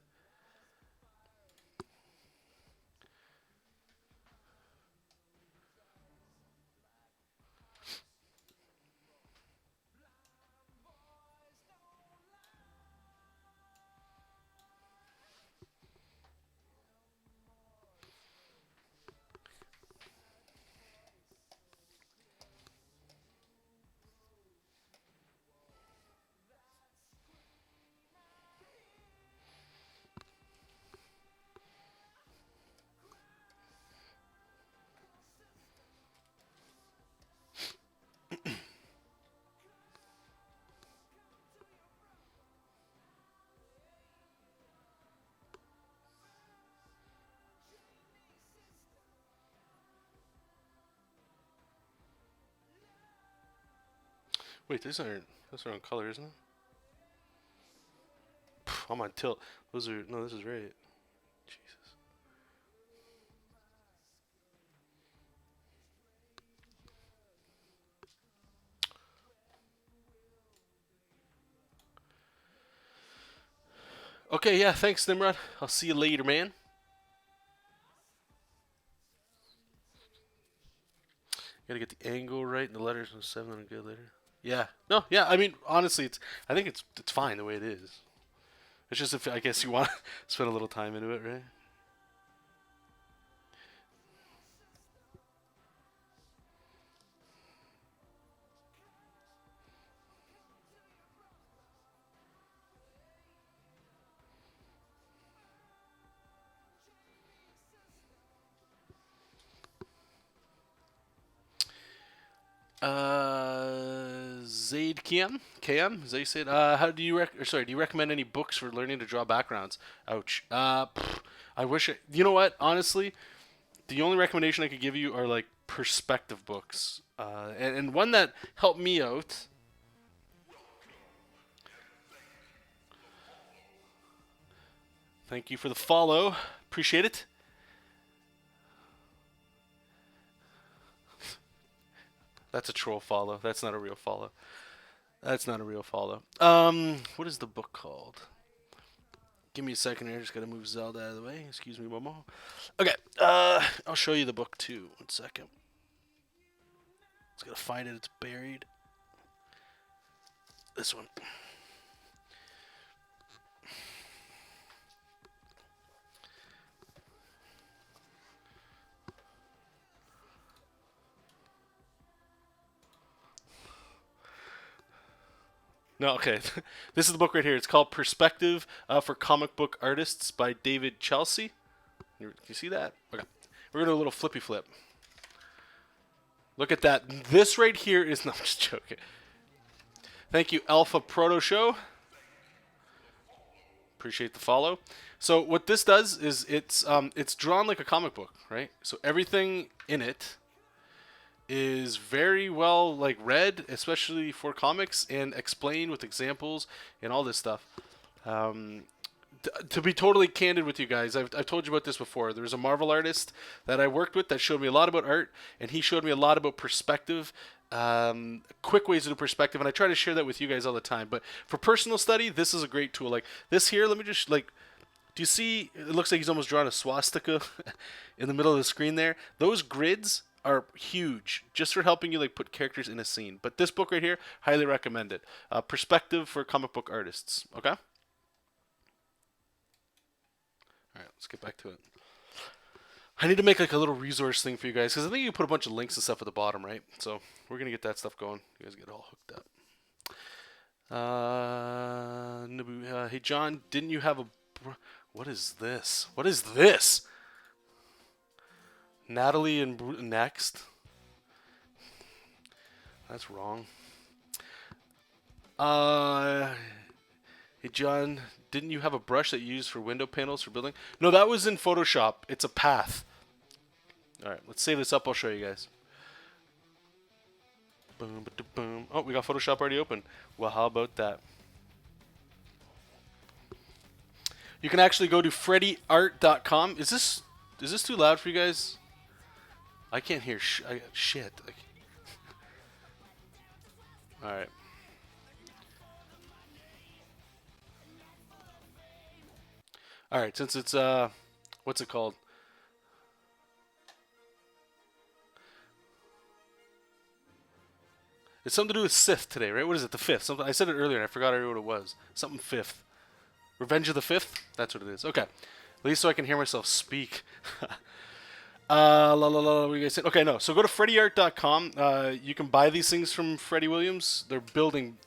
Wait, those are on color, isn't it? I'm on tilt. Those are no. This is right. Jesus. Okay, yeah. Thanks, Nimrod. I'll see you later, man. Gotta get the angle right and the letters and 7 are good later. Yeah. No. Yeah. I mean, honestly, I think it's fine the way it is. It's just if I guess you want to spend a little time into it, right? Zaid KM, is that you said? How do you do you recommend any books for learning to draw backgrounds? Ouch. I wish you know what? Honestly, the only recommendation I could give you are like perspective books. And one that helped me out. Thank you for the follow. Appreciate it. That's a troll follow. That's not a real follow. That's not a real follow. What is the book called? Give me a second here. Just gotta move Zelda out of the way. Excuse me, Momo. Okay. I'll show you the book too. 1 second. Just gotta find it. It's buried. This one. No, okay. This is the book right here. It's called Perspective for Comic Book Artists by David Chelsea. Can you see that? Okay. We're going to do a little flippy flip. Look at that. This right here is... No, I'm just joking. Thank you, Alpha Proto Show. Appreciate the follow. So what this does is it's drawn like a comic book, right? So everything in it is very well like read, especially for comics, and explained with examples and all this stuff. To be totally candid with you guys, I've told you about this before. There was a Marvel artist that I worked with that showed me a lot about art, and he showed me a lot about perspective, quick ways to do perspective, and I try to share that with you guys all the time. But for personal study, this is a great tool. Like this here, let me just like, do you see? It looks like he's almost drawn a swastika in the middle of the screen there. Those grids are huge just for helping you like put characters in a scene. But this book right here, highly recommend it. Perspective for comic book artists. Okay. All right, let's get back to it. I need to make like a little resource thing for you guys because I think you put a bunch of links and stuff at the bottom, right? So we're gonna get that stuff going. You guys get all hooked up. Hey John, didn't you have a? What is this? What is this? Natalie and next. That's wrong. Hey John, didn't you have a brush that you used for window panels for building? No, that was in Photoshop. It's a path. All right, let's save this up. I'll show you guys. Boom, boom. Oh, we got Photoshop already open. Well, how about that? You can actually go to freddyart.com. Is this too loud for you guys? I can't hear shit. All right. All right, since it's what's it called? It's something to do with Sith today, right? What is it? The 5th. Something I said it earlier and I forgot what it was. Something 5th. Revenge of the 5th? That's what it is. Okay. At least so I can hear myself speak. What were you guys saying? Okay, no. So go to freddyart.com. You can buy these things from Freddie Williams. They're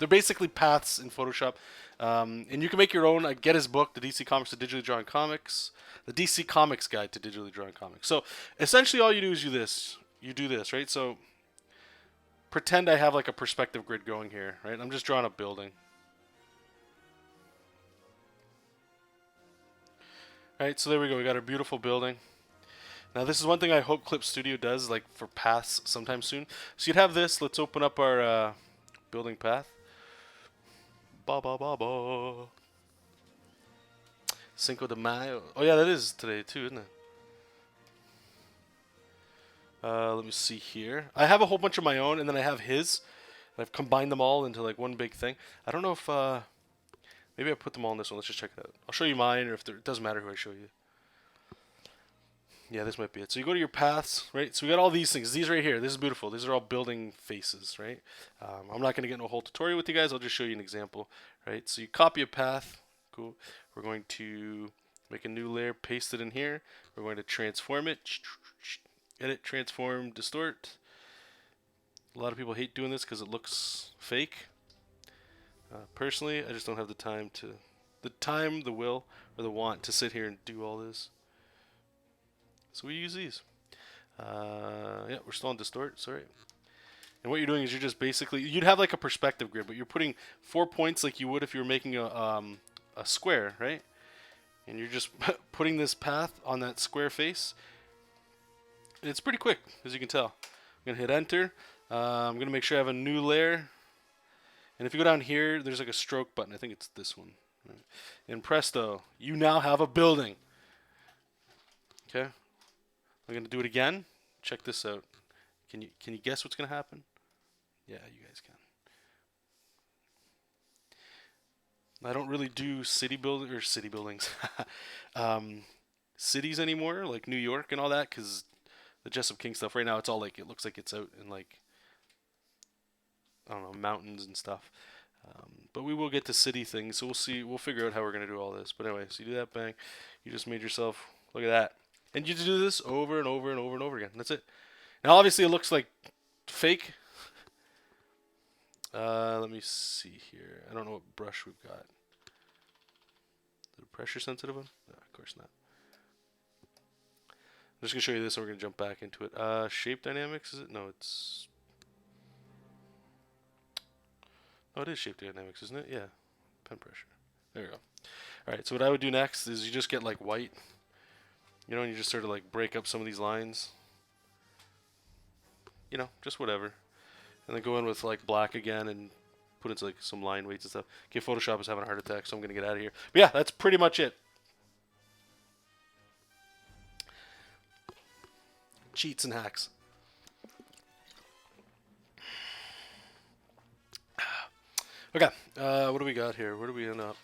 basically paths in Photoshop. And you can make your own. Get his book, The DC Comics to Digitally Drawn Comics. The DC Comics Guide to Digitally Drawn Comics. So essentially all you do is you do this, right? So pretend I have like a perspective grid going here, right? I'm just drawing a building. Alright, so there we go. We got our beautiful building. Now this is one thing I hope Clip Studio does, like for paths sometime soon. So you'd have this. Let's open up our building path. Ba ba ba ba. Cinco de Mayo. Oh yeah, that is today too, isn't it? Let me see here. I have a whole bunch of my own, and then I have his. I've combined them all into like one big thing. I don't know if maybe I put them all in this one. Let's just check it out. I'll show you mine, or if it doesn't matter who I show you. Yeah, this might be it. So you go to your paths, right? So we got all these things. These right here. This is beautiful. These are all building faces, right? I'm not going to get into a whole tutorial with you guys. I'll just show you an example, right? So you copy a path. Cool. We're going to make a new layer, paste it in here. We're going to transform it. Edit, transform, distort. A lot of people hate doing this because it looks fake. Personally, I just don't have the time, the will, or the want to sit here and do all this. So we use these. Yeah, we're still on distort. Sorry. And what you're doing is you're just basically, you'd have like a perspective grid, but you're putting 4 points like you would if you were making a square, right? And you're just putting this path on that square face. And it's pretty quick, as you can tell. I'm going to hit enter. I'm going to make sure I have a new layer. And if you go down here, there's like a stroke button. I think it's this one. Right? And presto, you now have a building. Okay. I'm going to do it again. Check this out. Can you guess what's going to happen? Yeah, you guys can. I don't really do city buildings, cities anymore, like New York and all that, because the JESOP King stuff right now, it's all like, it looks like it's out in like, I don't know, mountains and stuff. But we will get to city things, so we'll see. We'll figure out how we're going to do all this. But anyway, so you do that, bang. You just made yourself, look at that. And you just do this over and over and over and over again. That's it. Now, obviously, it looks like fake. Let me see here. I don't know what brush we've got. The pressure sensitive one? No, of course not. I'm just going to show you this and we're going to jump back into it. Shape dynamics, is it? No, it's... Oh, it is shape dynamics, isn't it? Yeah. Pen pressure. There we go. Alright, so what I would do next is you just get like white. You know, and you just sort of like break up some of these lines. You know, just whatever. And then go in with like black again and put into like some line weights and stuff. Okay, Photoshop is having a heart attack, so I'm going to get out of here. But yeah, that's pretty much it. Cheats and hacks. Okay, what do we got here? Where do we end up?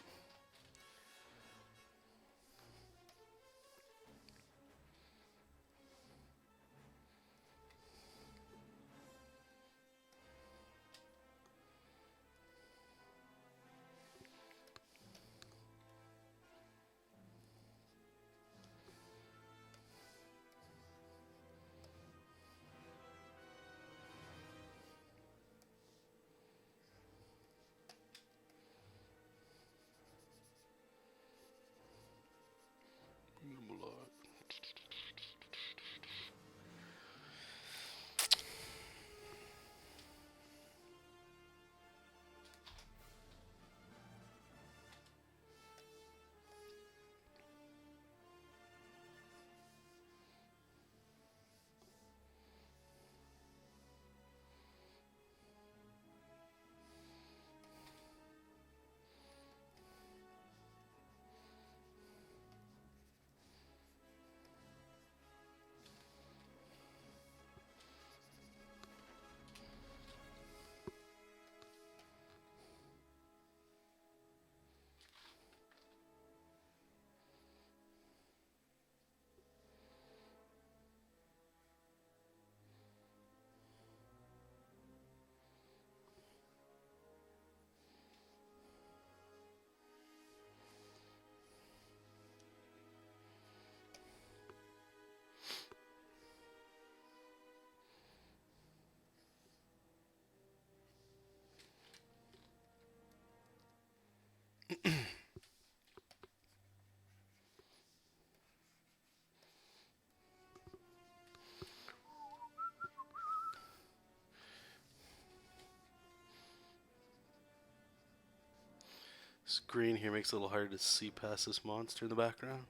This green here makes it a little hard to see past this monster in the background.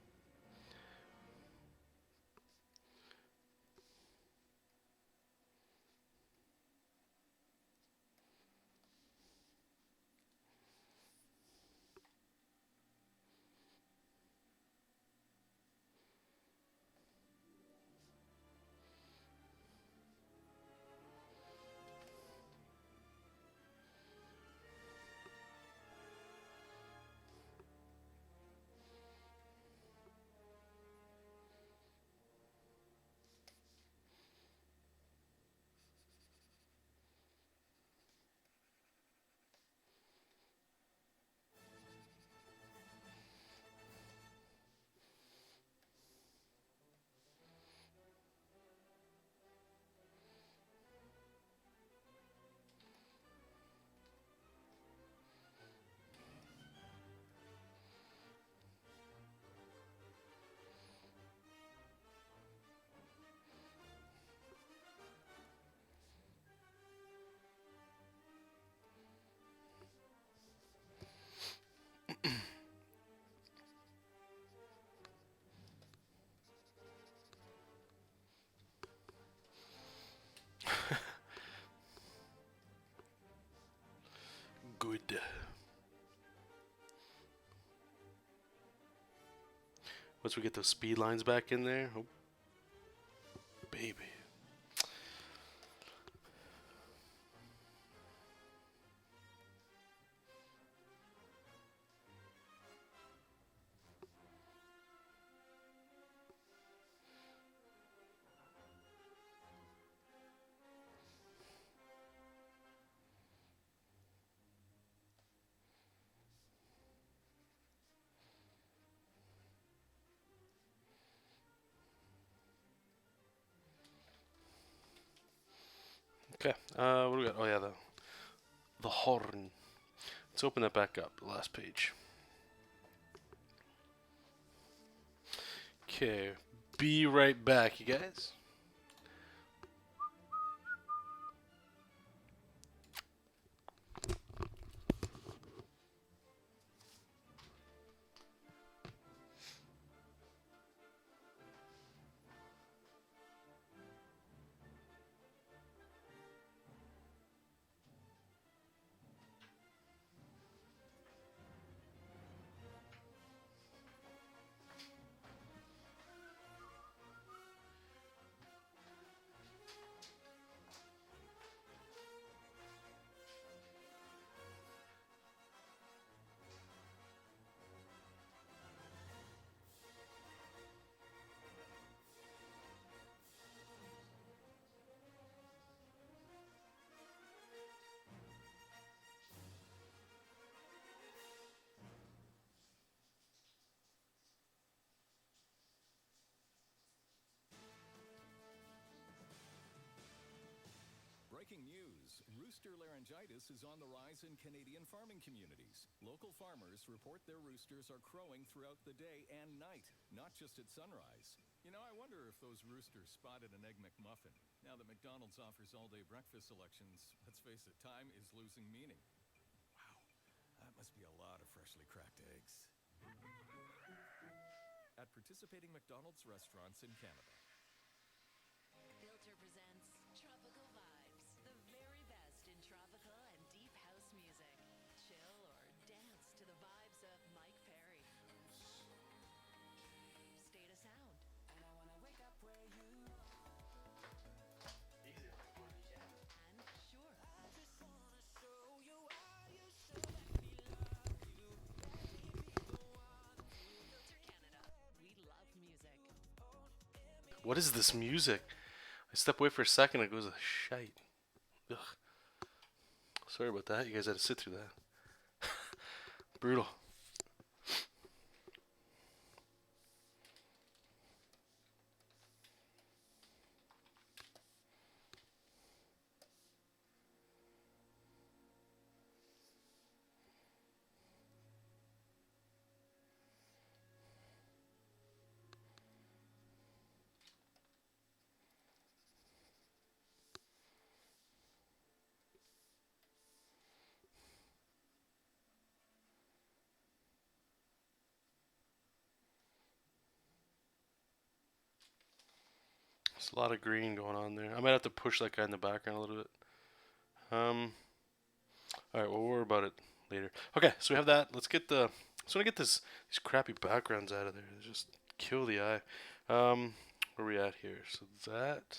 Good. Once we get those speed lines back in there, oh, baby. Okay, what do we got? Oh yeah, the horn. Let's open that back up, the last page. Okay, be right back, you guys. Breaking news, rooster laryngitis is on the rise in Canadian farming communities. Local farmers report their roosters are crowing throughout the day and night, not just at sunrise. You know, I wonder if those roosters spotted an Egg McMuffin. Now that McDonald's offers all-day breakfast selections, let's face it, time is losing meaning. Wow, that must be a lot of freshly cracked eggs. At participating McDonald's restaurants in Canada. Filter presents Tropical Vibes, the very best in tropical and deep house music. Chill or dance to the vibes of Mike Perry. Stay to sound. And I wanna wake up where you and sure. I just wanna show you why you should let me love you. Let me be the one to Filter Canada. We love music. What is this music? I step away for a second, it goes to shite. Ugh. Sorry about that. You guys had to sit through that. Brutal. There's a lot of green going on there. I might have to push that guy in the background a little bit. All right, we'll worry about it later. Okay, so we have that. Let's get the. Just want to get these crappy backgrounds out of there. They just kill the eye. Where are we at here? So that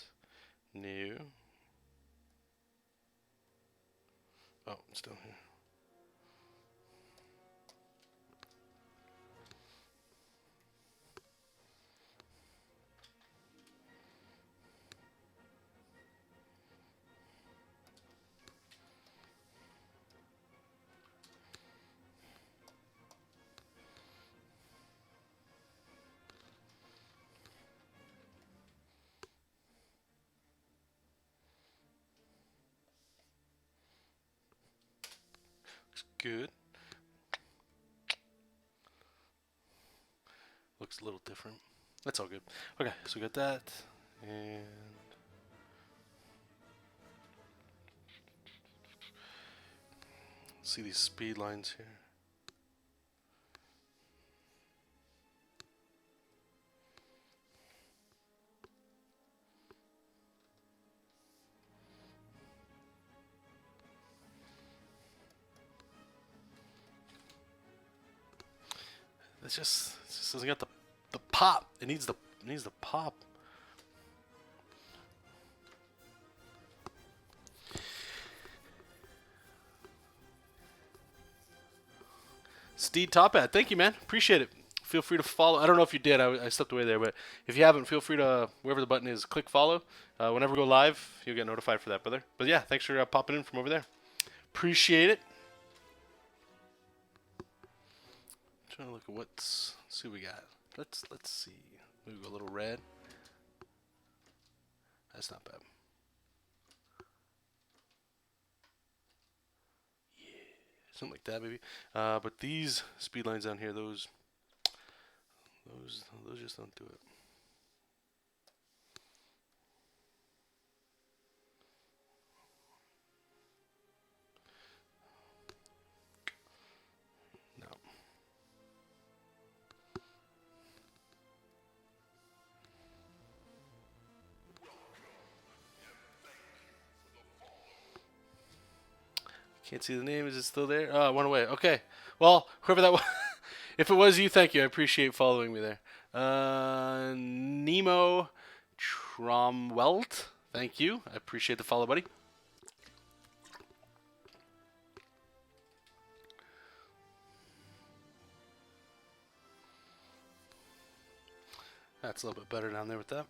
new. Oh, it's down here. Looks good. Looks a little different. That's all good. Okay, so we got that. And see these speed lines here. It just doesn't get the pop. It needs the pop. Steed Top Hat, thank you, man. Appreciate it. Feel free to follow. I don't know if you did. I stepped away there, but if you haven't, feel free to wherever the button is, click follow. Whenever we go live, you'll get notified for that, brother. But yeah, thanks for popping in from over there. Appreciate it. Trying to look at let's see what we got. Let's see. Maybe go a little red. That's not bad. Yeah, something like that maybe. But these speed lines down here, those just don't do it. No. Can't see the name. Is it still there? Oh, it went away. Okay. Well, whoever that was, if it was you, thank you. I appreciate following me there. Nemo Tromwelt. Thank you. I appreciate the follow, buddy. That's a little bit better down there with that.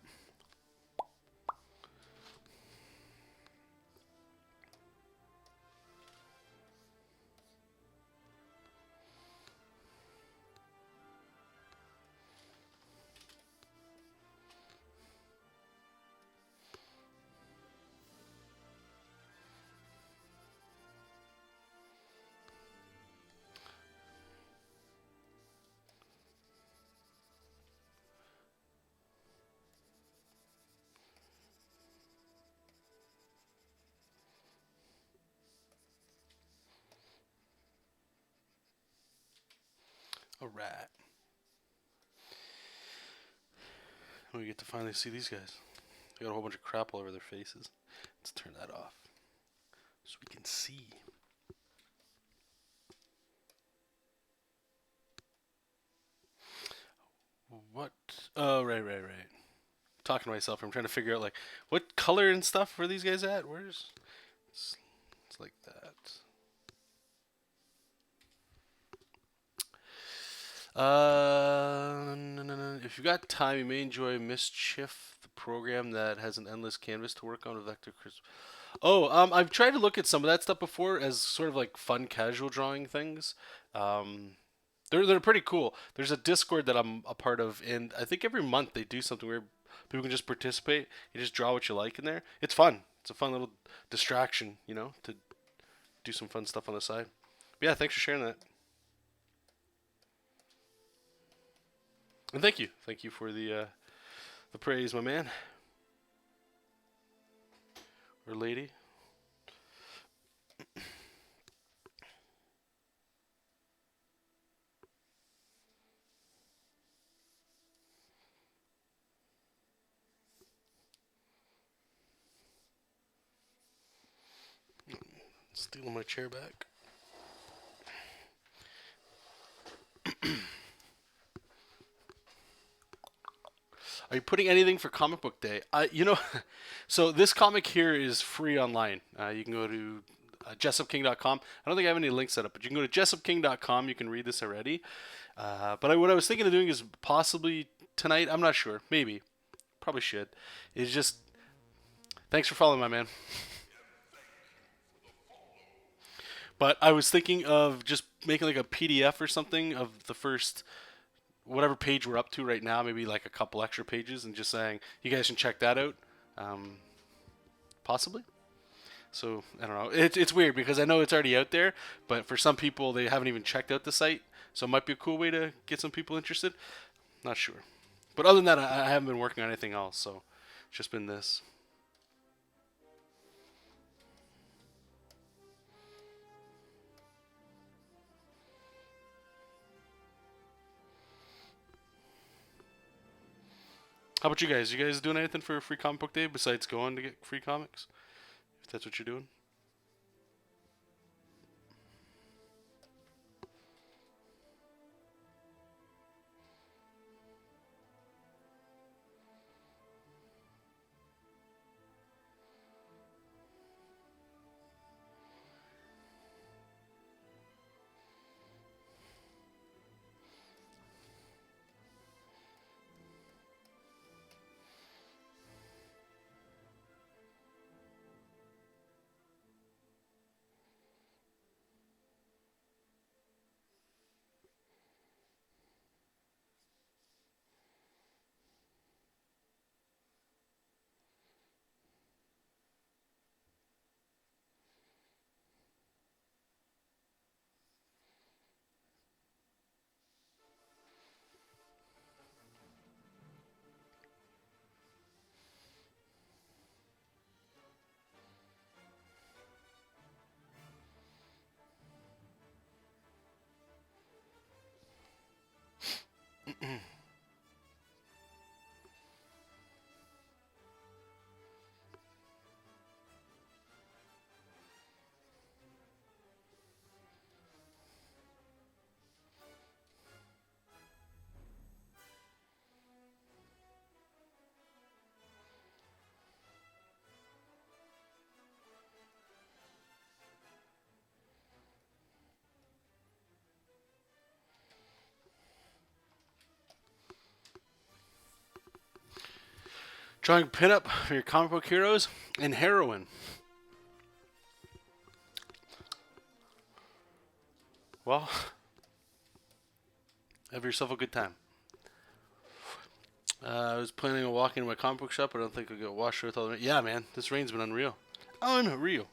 All right. We get to finally see these guys. They got a whole bunch of crap all over their faces. Let's turn that off so we can see. What? Oh, right. Talking to myself. I'm trying to figure out like what color and stuff are these guys at? Where's? It's like that. No. If you got time, you may enjoy Mischief, the program that has an endless canvas to work on with Vector Chris. Oh, I've tried to look at some of that stuff before as sort of like fun, casual drawing things. They're pretty cool. There's a Discord that I'm a part of, and I think every month they do something where people can just participate. You just draw what you like in there. It's fun. It's a fun little distraction, to do some fun stuff on the side. But yeah, thanks for sharing that. And thank you for the praise, my man or lady. Stealing my chair back. Are you putting anything for Comic Book Day? So this comic here is free online. You can go to JESOPking.com. I don't think I have any links set up, but you can go to JESOPking.com. You can read this already. What I was thinking of doing is possibly tonight. I'm not sure. Maybe. Probably should. It's just. Thanks for following, my man. But I was thinking of just making like a PDF or something of the first whatever page we're up to right now, maybe like a couple extra pages, and just saying you guys can check that out, possibly. So I don't know. It's weird because I know it's already out there, but for some people they haven't even checked out the site, so it might be a cool way to get some people interested. Not sure, but other than that, I haven't been working on anything else, so it's just been this. How about you guys? You guys doing anything for Free Comic Book Day besides going to get free comics? If that's what you're doing. Drawing pinup for your comic book heroes and heroine. Well, have yourself a good time. I was planning on walking to my comic book shop, but I don't think I'll get washed with all the rain. Yeah, man, this rain's been unreal. Unreal.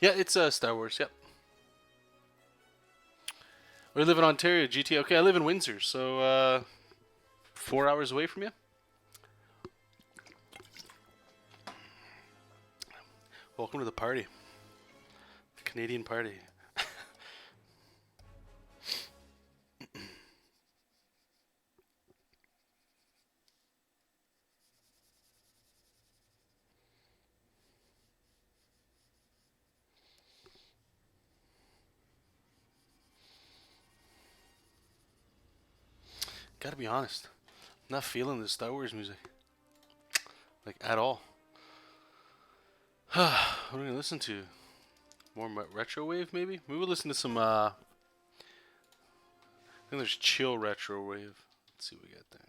Yeah, it's Star Wars. Yep. We live in Ontario, GTA. Okay, I live in Windsor, so 4 hours away from you. Welcome to the party, the Canadian party. Gotta be honest, I'm not feeling the Star Wars music, like at all. What are we gonna listen to? More retro wave, maybe? Maybe we'll listen to some, I think there's chill retro wave. Let's see what we got there.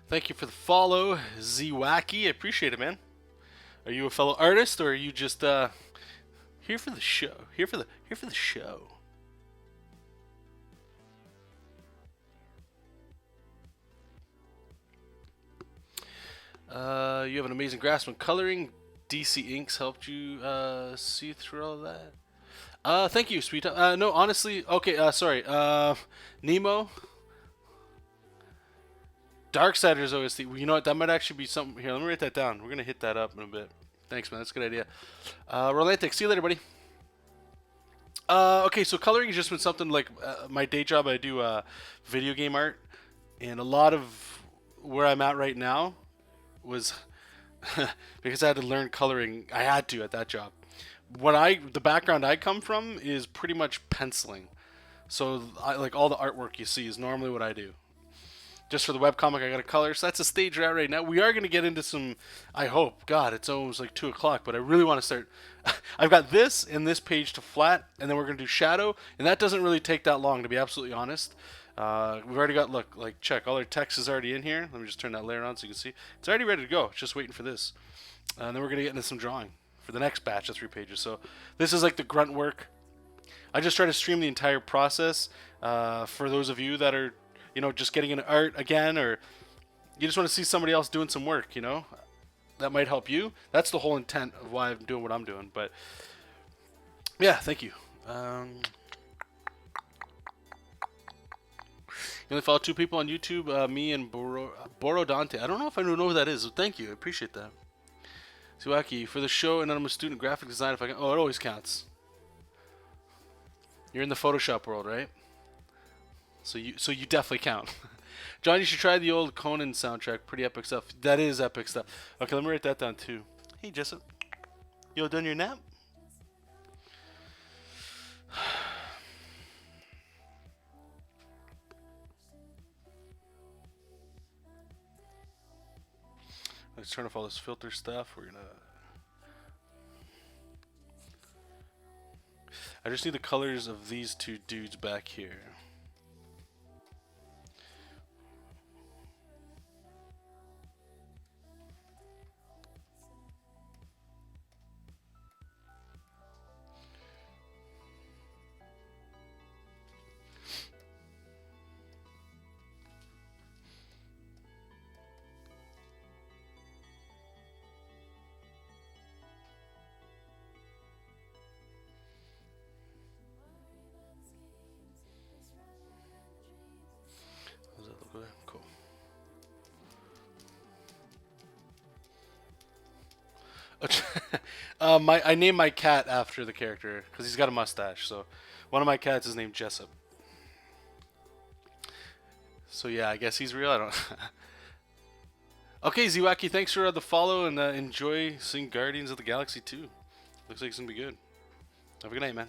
Thank you for the follow, Zwacky. I appreciate it, man. Are you a fellow artist, or are you just here for the show? Here for the show. You have an amazing grasp on coloring. DC Inks helped you see through all of that. Thank you, sweet. No, honestly, okay. Sorry. Nemo. Darksiders OST. Well, you know what? That might actually be something. Here, let me write that down. We're gonna hit that up in a bit. Thanks, man. That's a good idea. Rolantic. See you later, buddy. Okay, so coloring has just been something like my day job. I do video game art, and a lot of where I'm at right now was because I had to learn coloring. I had to at that job. The background I come from is pretty much penciling, so like all the artwork you see is normally what I do. Just for the webcomic, I got to color. So that's the stage we're at right now. We are going to get into some, I hope. God, it's almost like 2 o'clock, but I really want to start. I've got this and this page to flat, and then we're going to do shadow. And that doesn't really take that long, to be absolutely honest. We've already got, look, like, check. All our text is already in here. Let me just turn that layer on so you can see. It's already ready to go. It's just waiting for this. And then we're going to get into some drawing for the next batch of 3 pages. So this is like the grunt work. I just try to stream the entire process for those of you that are, just getting into art again, or you just want to see somebody else doing some work, that might help you. That's the whole intent of why I'm doing what I'm doing. But yeah, thank you. You only follow 2 people on YouTube, me and Borodante. I don't know if I know who that is, so thank you. I appreciate that. Siwaki, for the show, and then I'm a student graphic design. If I can, it always counts. You're in the Photoshop world, right? So you definitely count. John, you should try the old Conan soundtrack. Pretty epic stuff. That is epic stuff. Okay, let me write that down too. Hey, Jessup. You all done your nap? Let's turn off all this filter stuff. I just need the colors of these 2 dudes back here. Does that look good? Cool. I named my cat after the character because he's got a mustache. So one of my cats is named Jessup. So yeah, I guess he's real. I don't. Okay, Ziwaki, thanks for the follow, and enjoy seeing Guardians of the Galaxy 2. Looks like it's gonna be good. Have a good night, man.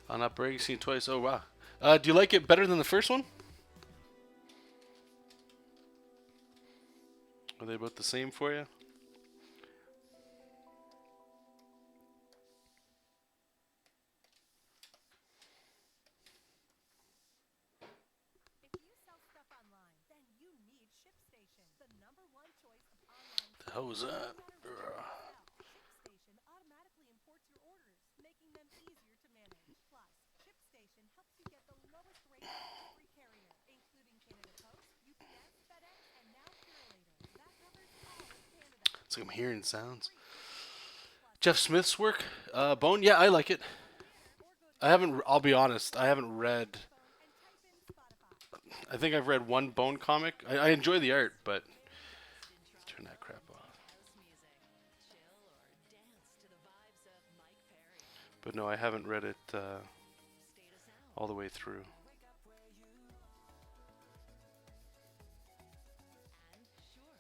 On that break, seen twice. Oh wow. Do you like it better than the first one? Are they about the same for you? hell was that? ShipStation automatically imports your orders, making them easier to manage. Plus, ShipStation helps you get the lowest rates from every carrier, including Canada Post, UPS, FedEx, and now Purolator. That covers all of Canada. It's like I'm hearing sounds. Jeff Smith's work, Bone. Yeah, I like it. I haven't. I'll be honest. I haven't read. And type in Spotify. I think I've read one Bone comic. I enjoy the art, but turn that crap off. House music. Chill or dance to the vibes of Mike Perry. But no, I haven't read it State of sound. all the way through. And sure.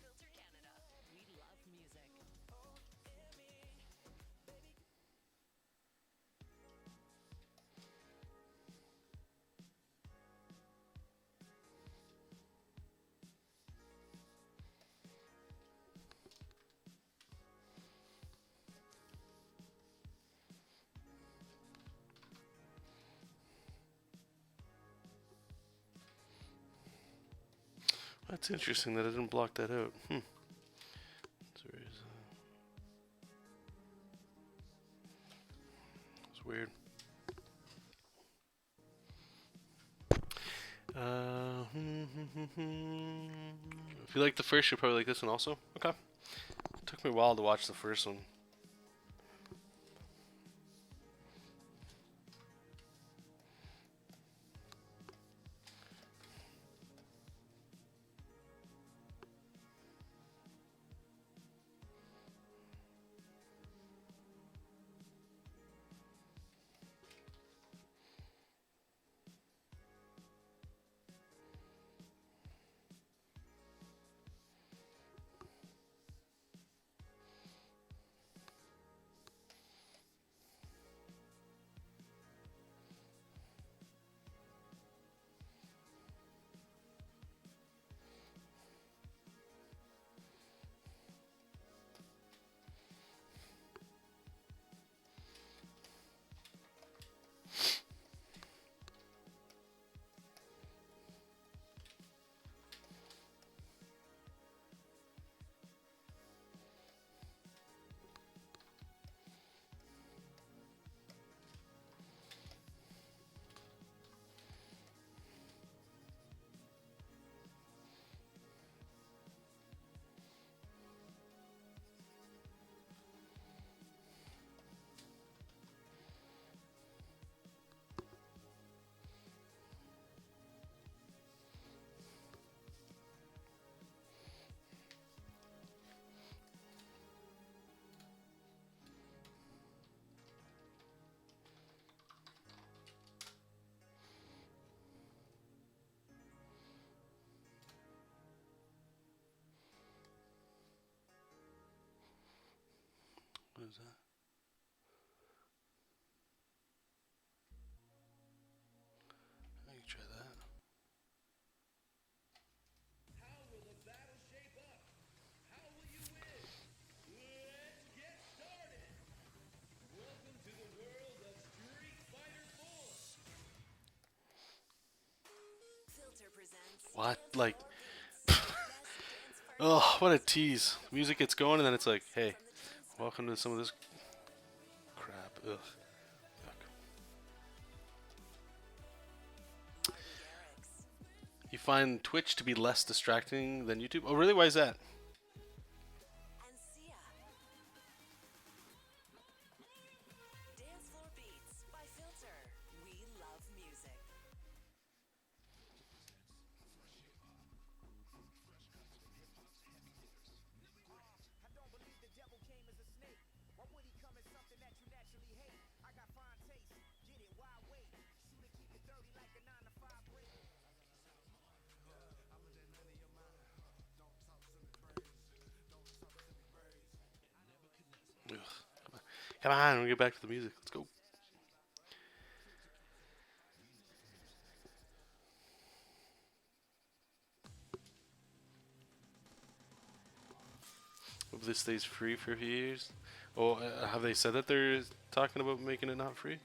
Filter Canada. We love music. That's interesting that I didn't block that out. So it's weird. If you like the first, you'll probably like this one also. Okay. Took me a while to watch the first one. What is that? I can try that. How will the battle shape up? How will you win? Let's get started! Welcome to the world of Street Fighter 4! Filter presents. What? Like, oh, what a tease. The music gets going and then it's like, hey, welcome to some of this crap. Ugh. Yuck. You find Twitch to be less distracting than YouTube? Oh, really? Why is that? And Sia. Dance Floor Beats by Filter. We love music. I don't believe the devil came as a snake. Why would he come as something that you naturally hate? I got fine taste. Get it? Why wait? Shoot and keep it dirty like a 9 to 5 break. Ugh. Come on, we'll get back to the music. Let's go. Hope this stays free for a few years. Oh, have they said that they're talking about making it not free?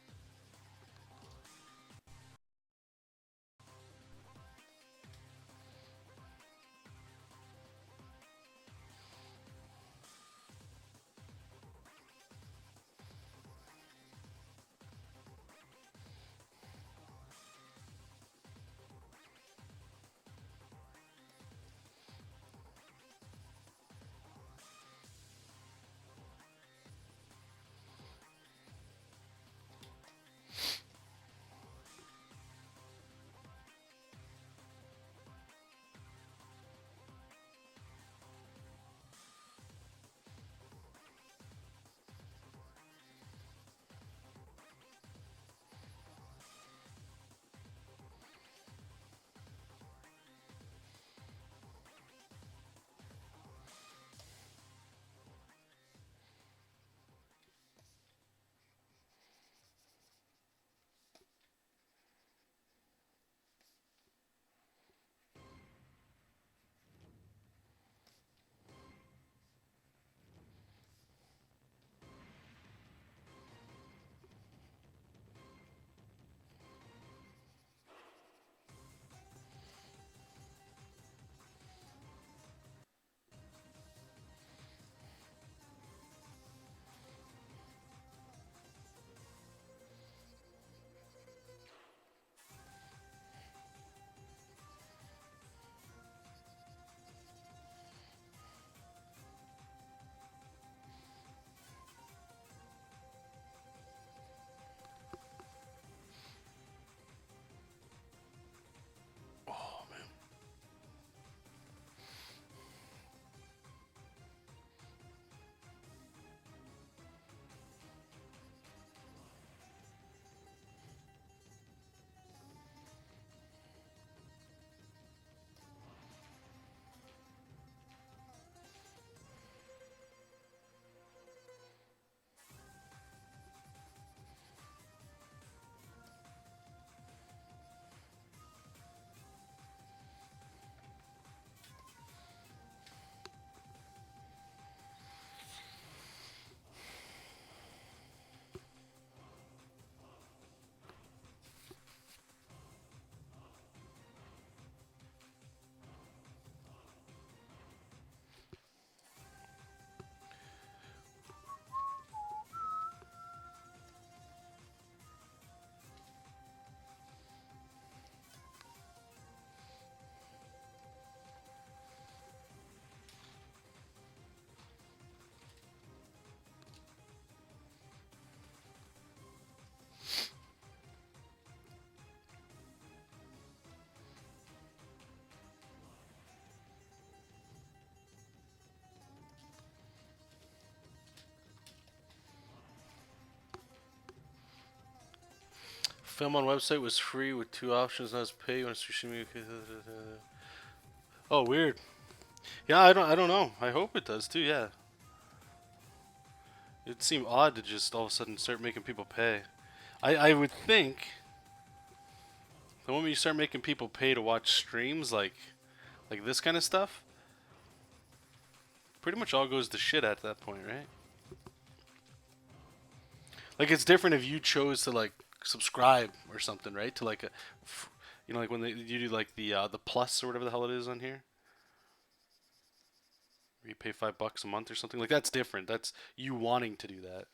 Film on website was free with 2 options. Now it's pay. You want to stream? Oh, weird. Yeah, I don't know. I hope it does too. Yeah. It seemed odd to just all of a sudden start making people pay. I would think the moment you start making people pay to watch streams like this kind of stuff, pretty much all goes to shit at that point, right? Like it's different if you chose to like subscribe or something, right? To like a, you know, like when you do like the plus or whatever the hell it is on here. Where you pay $5 a month or something. Like that's different. That's you wanting to do that.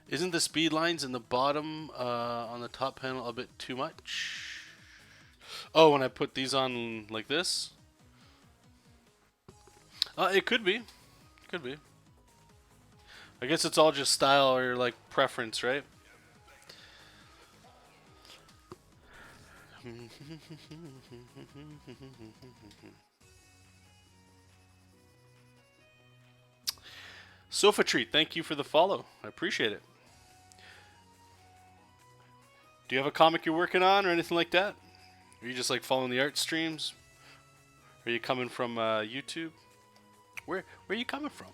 Isn't the speed lines in the bottom on the top panel a bit too much? Oh, when I put these on like this? It could be. Could be. I guess it's all just style or like preference, right? Sofa Treat, thank you for the follow. I appreciate it. Do you have a comic you're working on or anything like that? Are you just like following the art streams? Are you coming from YouTube? Where are you coming from?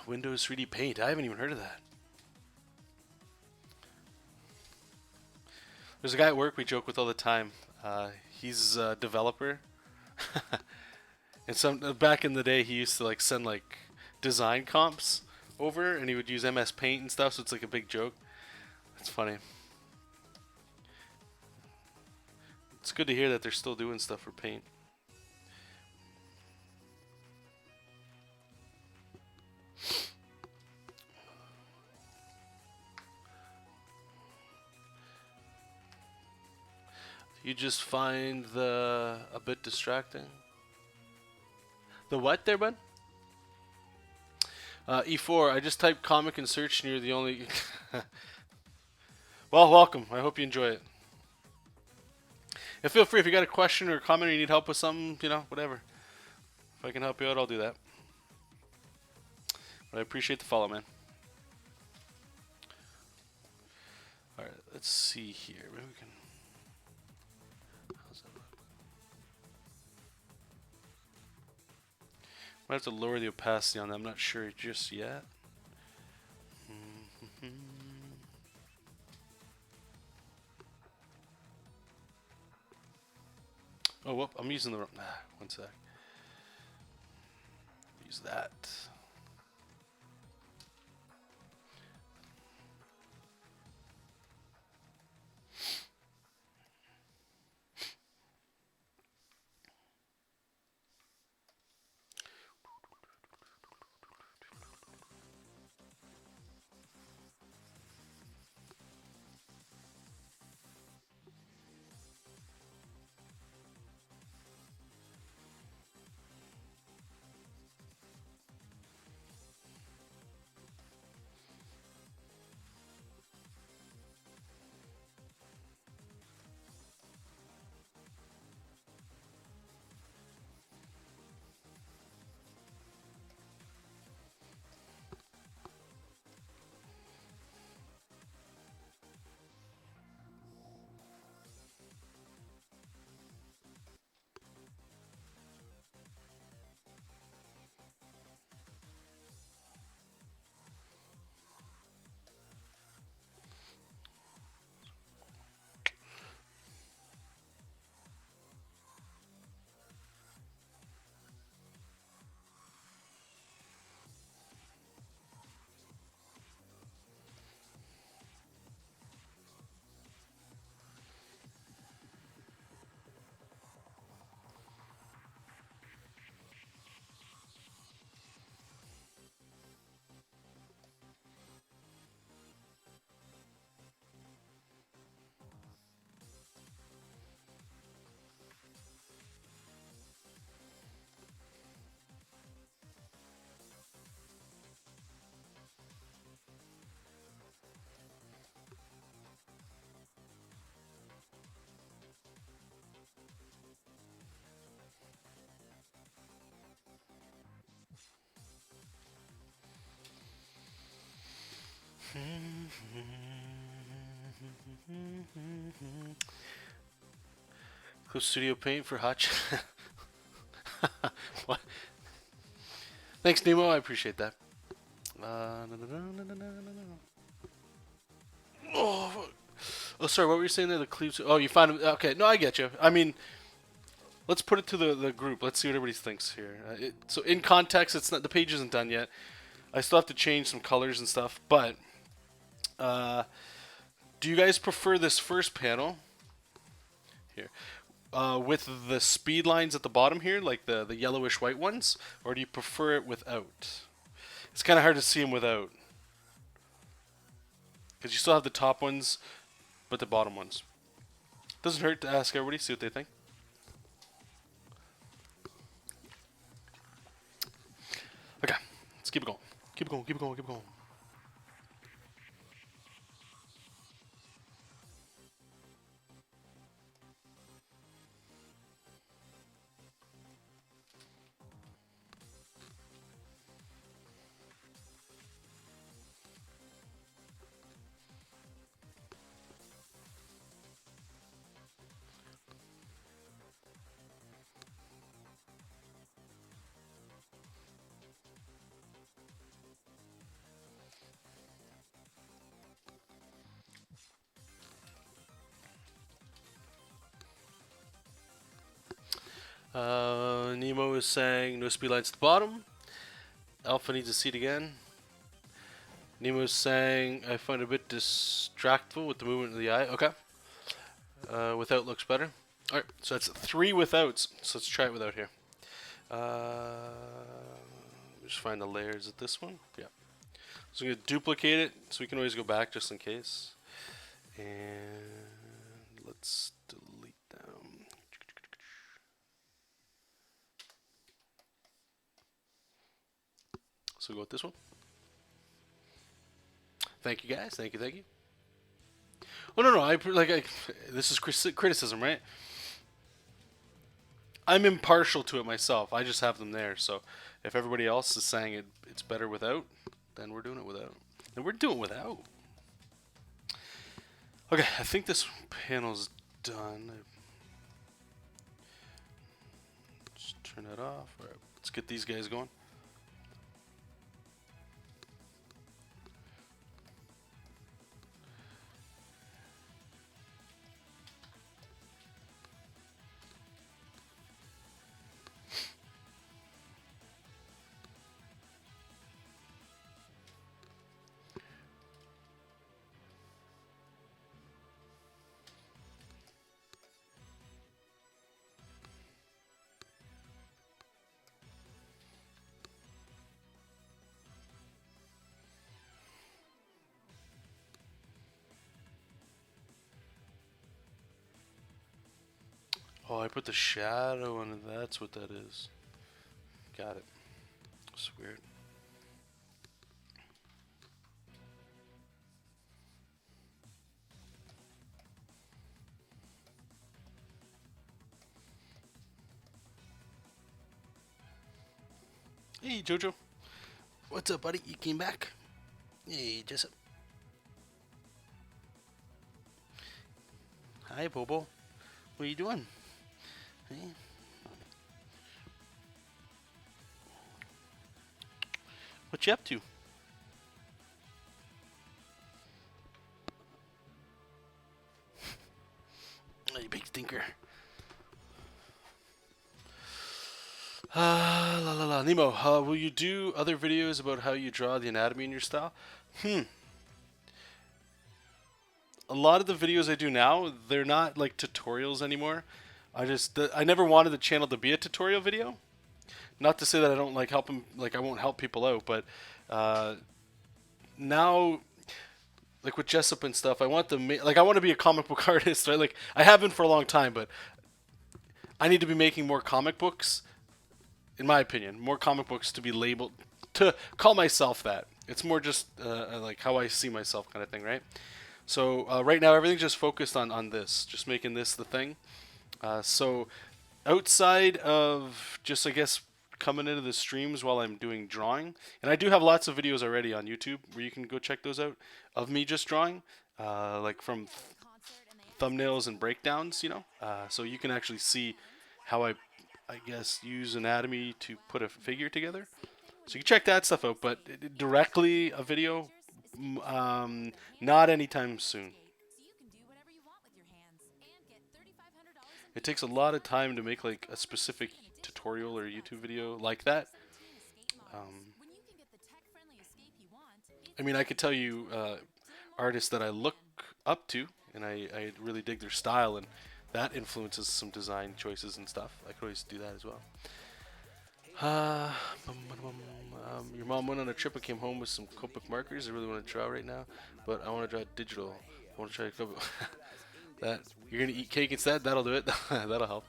Windows 3D Paint. I haven't even heard of that. There's a guy at work we joke with all the time. He's a developer. And some back in the day, he used to like send like design comps over, and he would use MS Paint and stuff. So it's like a big joke. It's funny. It's good to hear that they're still doing stuff for Paint. You just find the a bit distracting. The what there, bud? E4. I just typed comic in search, and you're the only. Well, welcome. I hope you enjoy it. And feel free if you got a question or a comment or you need help with something, you know, whatever. If I can help you out, I'll do that. But I appreciate the follow, man. All right, let's see here. Maybe we can. How's that look? Might have to lower the opacity on that. I'm not sure just yet. Oh, whoop! I'm using the wrong. One sec. Use that. Close Studio Paint for Hutch. What? Thanks, Nemo. I appreciate that. Oh, oh, sorry. What were you saying there? The cleaves. Oh, you found them. Okay, no, I get you. I mean, let's put it to the group. Let's see what everybody thinks here. So in context, it's not the page isn't done yet. I still have to change some colors and stuff. But do you guys prefer this first panel here with the speed lines at the bottom here, like the yellowish white ones, or do you prefer it without? It's kind of hard to see them without. Because you still have the top ones, but the bottom ones. Doesn't hurt to ask everybody, see what they think. Okay, let's keep it going. Keep it going, keep it going, keep it going. Nemo is saying no speed lines at the bottom. Alpha needs a seat again. Nemo is saying I find it a bit distractful with the movement of the eye. Okay. Without looks better. Alright, so that's 3 withouts. So let's try it without here. Just find the layers of this one. Yeah. So I'm going to duplicate it so we can always go back just in case. And let's delete them. So go with this one. Thank you guys. Thank you. Thank you. Oh no! This is criticism, right? I'm impartial to it myself. I just have them there. So if everybody else is saying it's better without, then we're doing it without. And we're doing it without. Okay, I think this panel's done. Just turn that off. All right, let's get these guys going. Oh, I put the shadow on it. That's what that is. Got it. It's weird. Hey, Jojo. What's up, buddy? You came back? Hey, Jessup. Hi, Bobo. What are you doing? Hey. What you up to? Oh, you big stinker. La la la. Nemo, will you do other videos about how you draw the anatomy in your style? A lot of the videos I do now, they're not like tutorials anymore. I never wanted the channel to be a tutorial video. Not to say that I don't like helping, like I won't help people out, but now, like with JESOP and stuff, I want I want to be a comic book artist, right? Like I have been for a long time, but I need to be making more comic books. In my opinion, more comic books to be labeled, to call myself that. It's more just like how I see myself kind of thing, right? So right now everything's just focused on this, just making this the thing. So outside of just, I guess, coming into the streams while I'm doing drawing, and I do have lots of videos already on YouTube where you can go check those out of me just drawing, like from thumbnails and breakdowns, you know, so you can actually see how I guess, use anatomy to put a figure together. So you can check that stuff out, but directly a video, not anytime soon. So you can do whatever you want with your hands and get $3,500 in It takes a lot of time to make like a specific tutorial or YouTube video like that. 17 escape mods. When you can get the tech-friendly escape you want, I mean, I could tell you artists that I look up to, and I really dig their style, and that influences some design choices and stuff. I could always do that as well. Your mom went on a trip and came home with some Copic markers. I really want to draw right now, but I want to draw digital. I want to try Copic. That you're gonna eat cake instead? That'll do it. That'll help.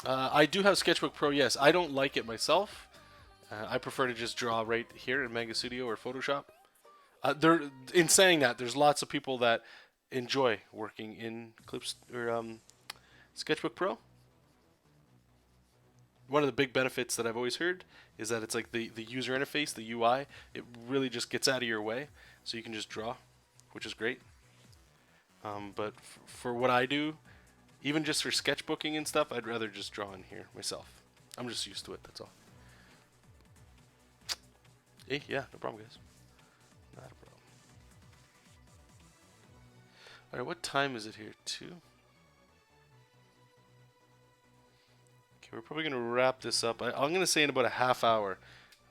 I do have Sketchbook Pro. Yes, I don't like it myself. I prefer to just draw right here in Manga Studio or Photoshop. In saying that, there's lots of people that enjoy working in Clips or Sketchbook Pro. One of the big benefits that I've always heard is that it's like the user interface, the UI, it really just gets out of your way, so you can just draw, which is great. But for what I do, even just for sketchbooking and stuff, I'd rather just draw in here myself. I'm just used to it, that's all. Hey, yeah, no problem, guys. Not a problem. Alright, what time is it here? 2? Okay, we're probably going to wrap this up. I'm going to say in about a half hour.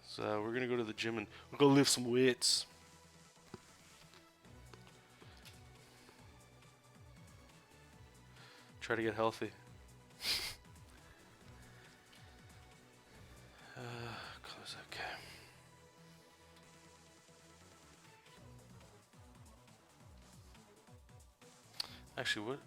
So we're going to go to the gym and we'll go lift some weights. Try to get healthy. Close, okay. Actually, what?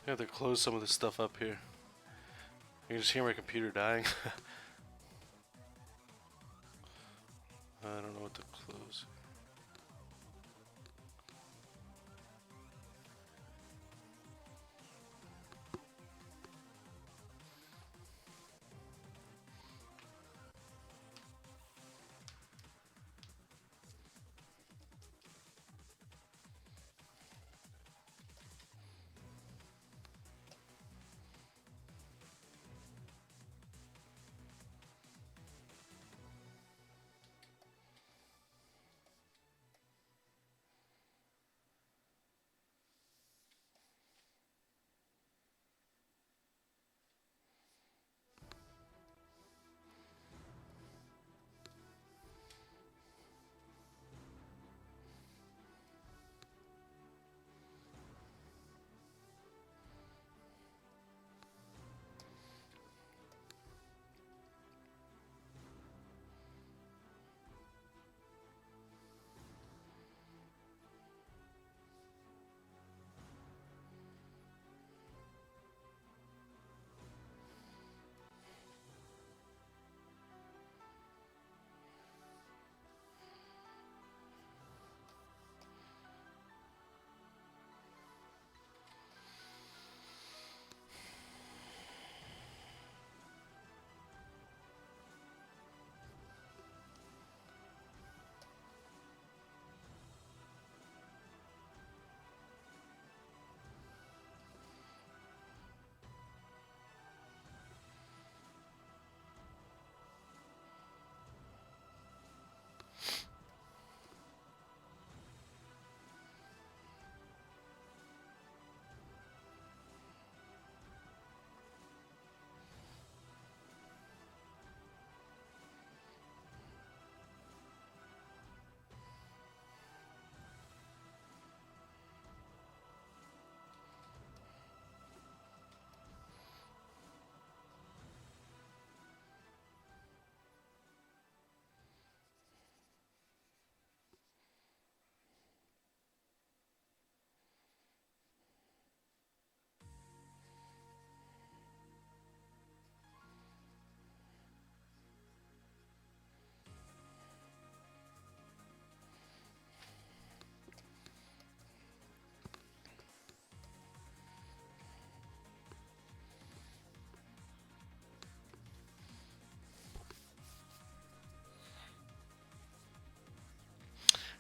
I have to close some of this stuff up here. You can just hear my computer dying. I don't know what to close.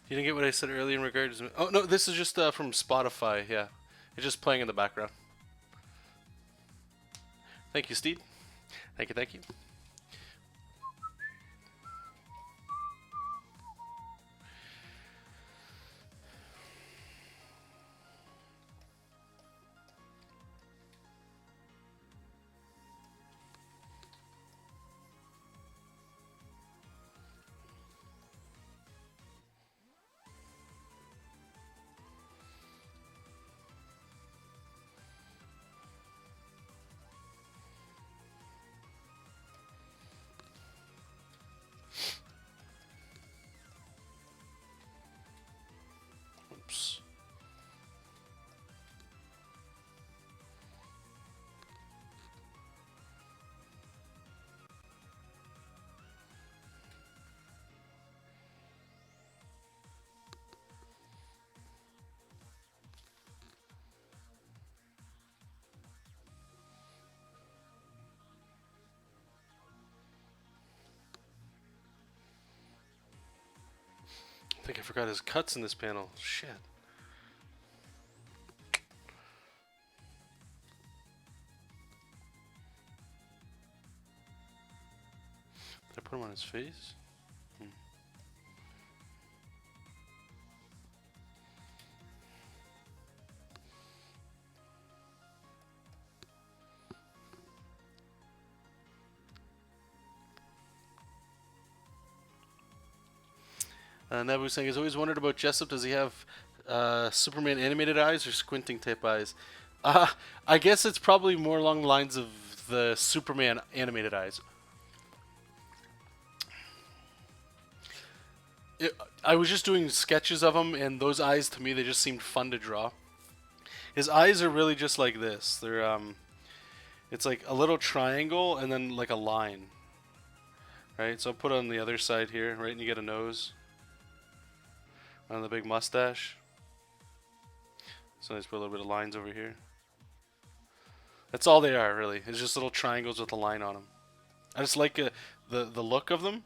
You didn't get what I said earlier in regards to... Oh, no, this is just from Spotify, yeah. It's just playing in the background. Thank you, Steve. Thank you, thank you. Oops. I think I forgot his cuts in this panel. Shit. Did I put him on his face? Nabu saying, "Has always wondered about Jessup. Does he have Superman animated eyes or squinting type eyes?" I guess it's probably more along the lines of the Superman animated eyes. I was just doing sketches of him, and those eyes to me they just seemed fun to draw. His eyes are really just like this. They're it's like a little triangle and then like a line. Right, so I'll put it on the other side here, right, and you get a nose. On the big mustache. So I just put a little bit of lines over here. That's all they are, really. It's just little triangles with a line on them. I just like the look of them,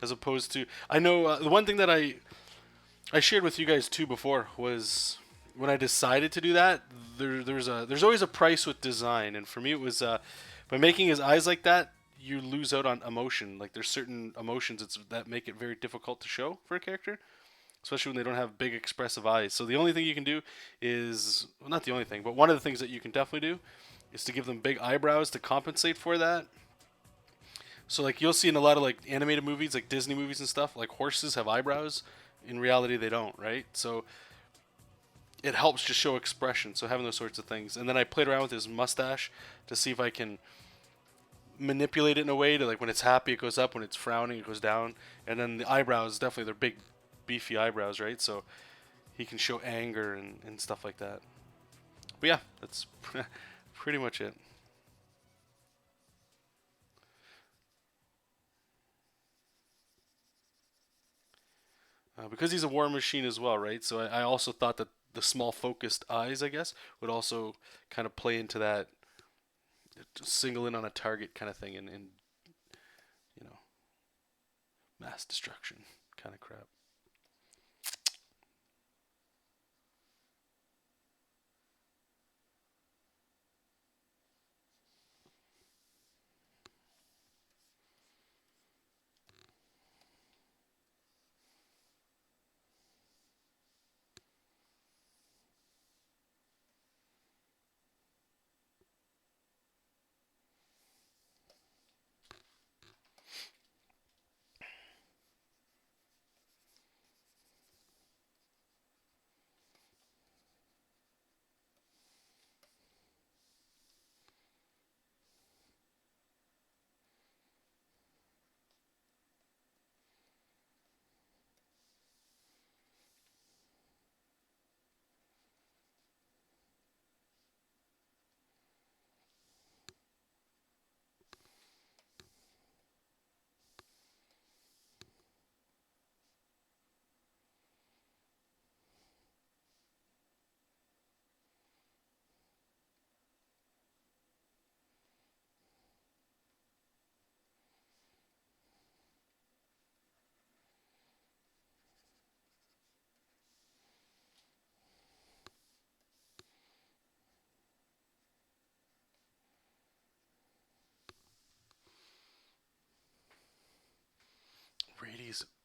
as opposed to... I know the one thing that I shared with you guys too before was when I decided to do that. There's always a price with design, and for me it was by making his eyes like that, you lose out on emotion. Like there's certain emotions that make it very difficult to show for a character. Especially when they don't have big expressive eyes. So the only thing you can do is, well, not the only thing, but one of the things that you can definitely do is to give them big eyebrows to compensate for that. So like you'll see in a lot of like animated movies, like Disney movies and stuff, like horses have eyebrows. In reality, they don't, right? So it helps just show expression. So having those sorts of things. And then I played around with his mustache to see if I can manipulate it in a way to like when it's happy it goes up, when it's frowning it goes down. And then the eyebrows, definitely they're big beefy eyebrows, right? So he can show anger and stuff like that. But yeah, that's pretty much it. Because he's a war machine as well, right? So I also thought that the small focused eyes, I guess, would also kind of play into that single in on a target kind of thing and you know, mass destruction kind of crap.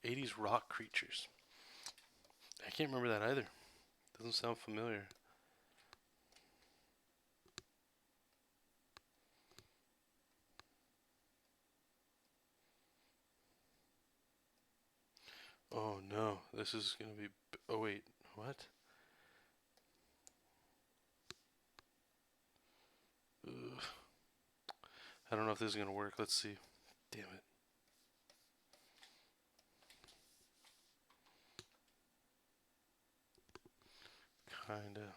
80s rock creatures. I can't remember that either. Doesn't sound familiar. Oh no, this is gonna be. Oh wait, what? Ugh. I don't know if this is gonna work. Let's see. Damn it. Kinda.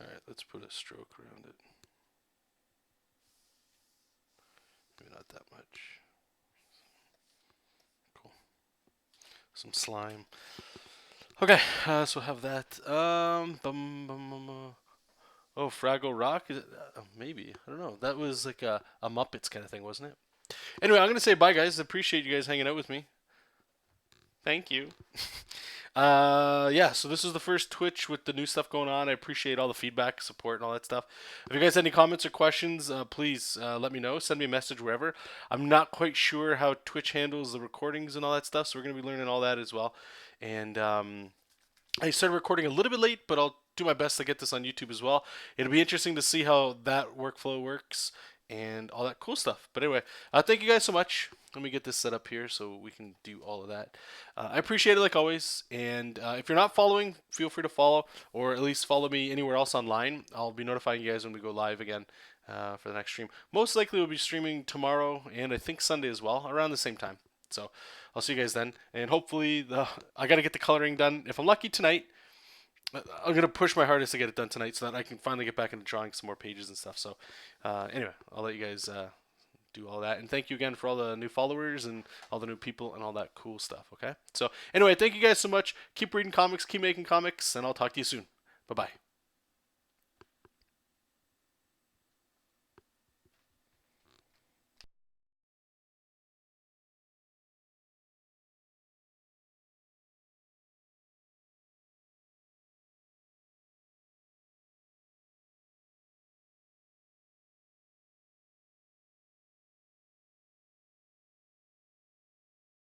Alright, let's put a stroke around it. Maybe not that much. Cool. Some slime. Okay, so have that. Oh, Fraggle Rock? Is it, maybe. I don't know. That was like a Muppets kind of thing, wasn't it? Anyway, I'm going to say bye, guys. Appreciate you guys hanging out with me. Thank you. Yeah, so this is the first Twitch with the new stuff going on. I appreciate all the feedback, support, and all that stuff. If you guys have any comments or questions, please let me know. Send me a message wherever. I'm not quite sure how Twitch handles the recordings and all that stuff, so we're going to be learning all that as well. And I started recording a little bit late, but I'll do my best to get this on YouTube as well. It'll be interesting to see how that workflow works and all that cool stuff. But anyway, thank you guys so much. Let me get this set up here so we can do all of that. I appreciate it like always. And if you're not following, feel free to follow, or at least follow me anywhere else online. I'll be notifying you guys when we go live again for the next stream. Most likely we'll be streaming tomorrow and I think Sunday as well, around the same time. So I'll see you guys then. And hopefully I got to get the coloring done. If I'm lucky tonight, I'm going to push my hardest to get it done tonight so that I can finally get back into drawing some more pages and stuff. So anyway, I'll let you guys do all that. And thank you again for all the new followers and all the new people and all that cool stuff, okay? So anyway, thank you guys so much. Keep reading comics, keep making comics, and I'll talk to you soon. Bye-bye.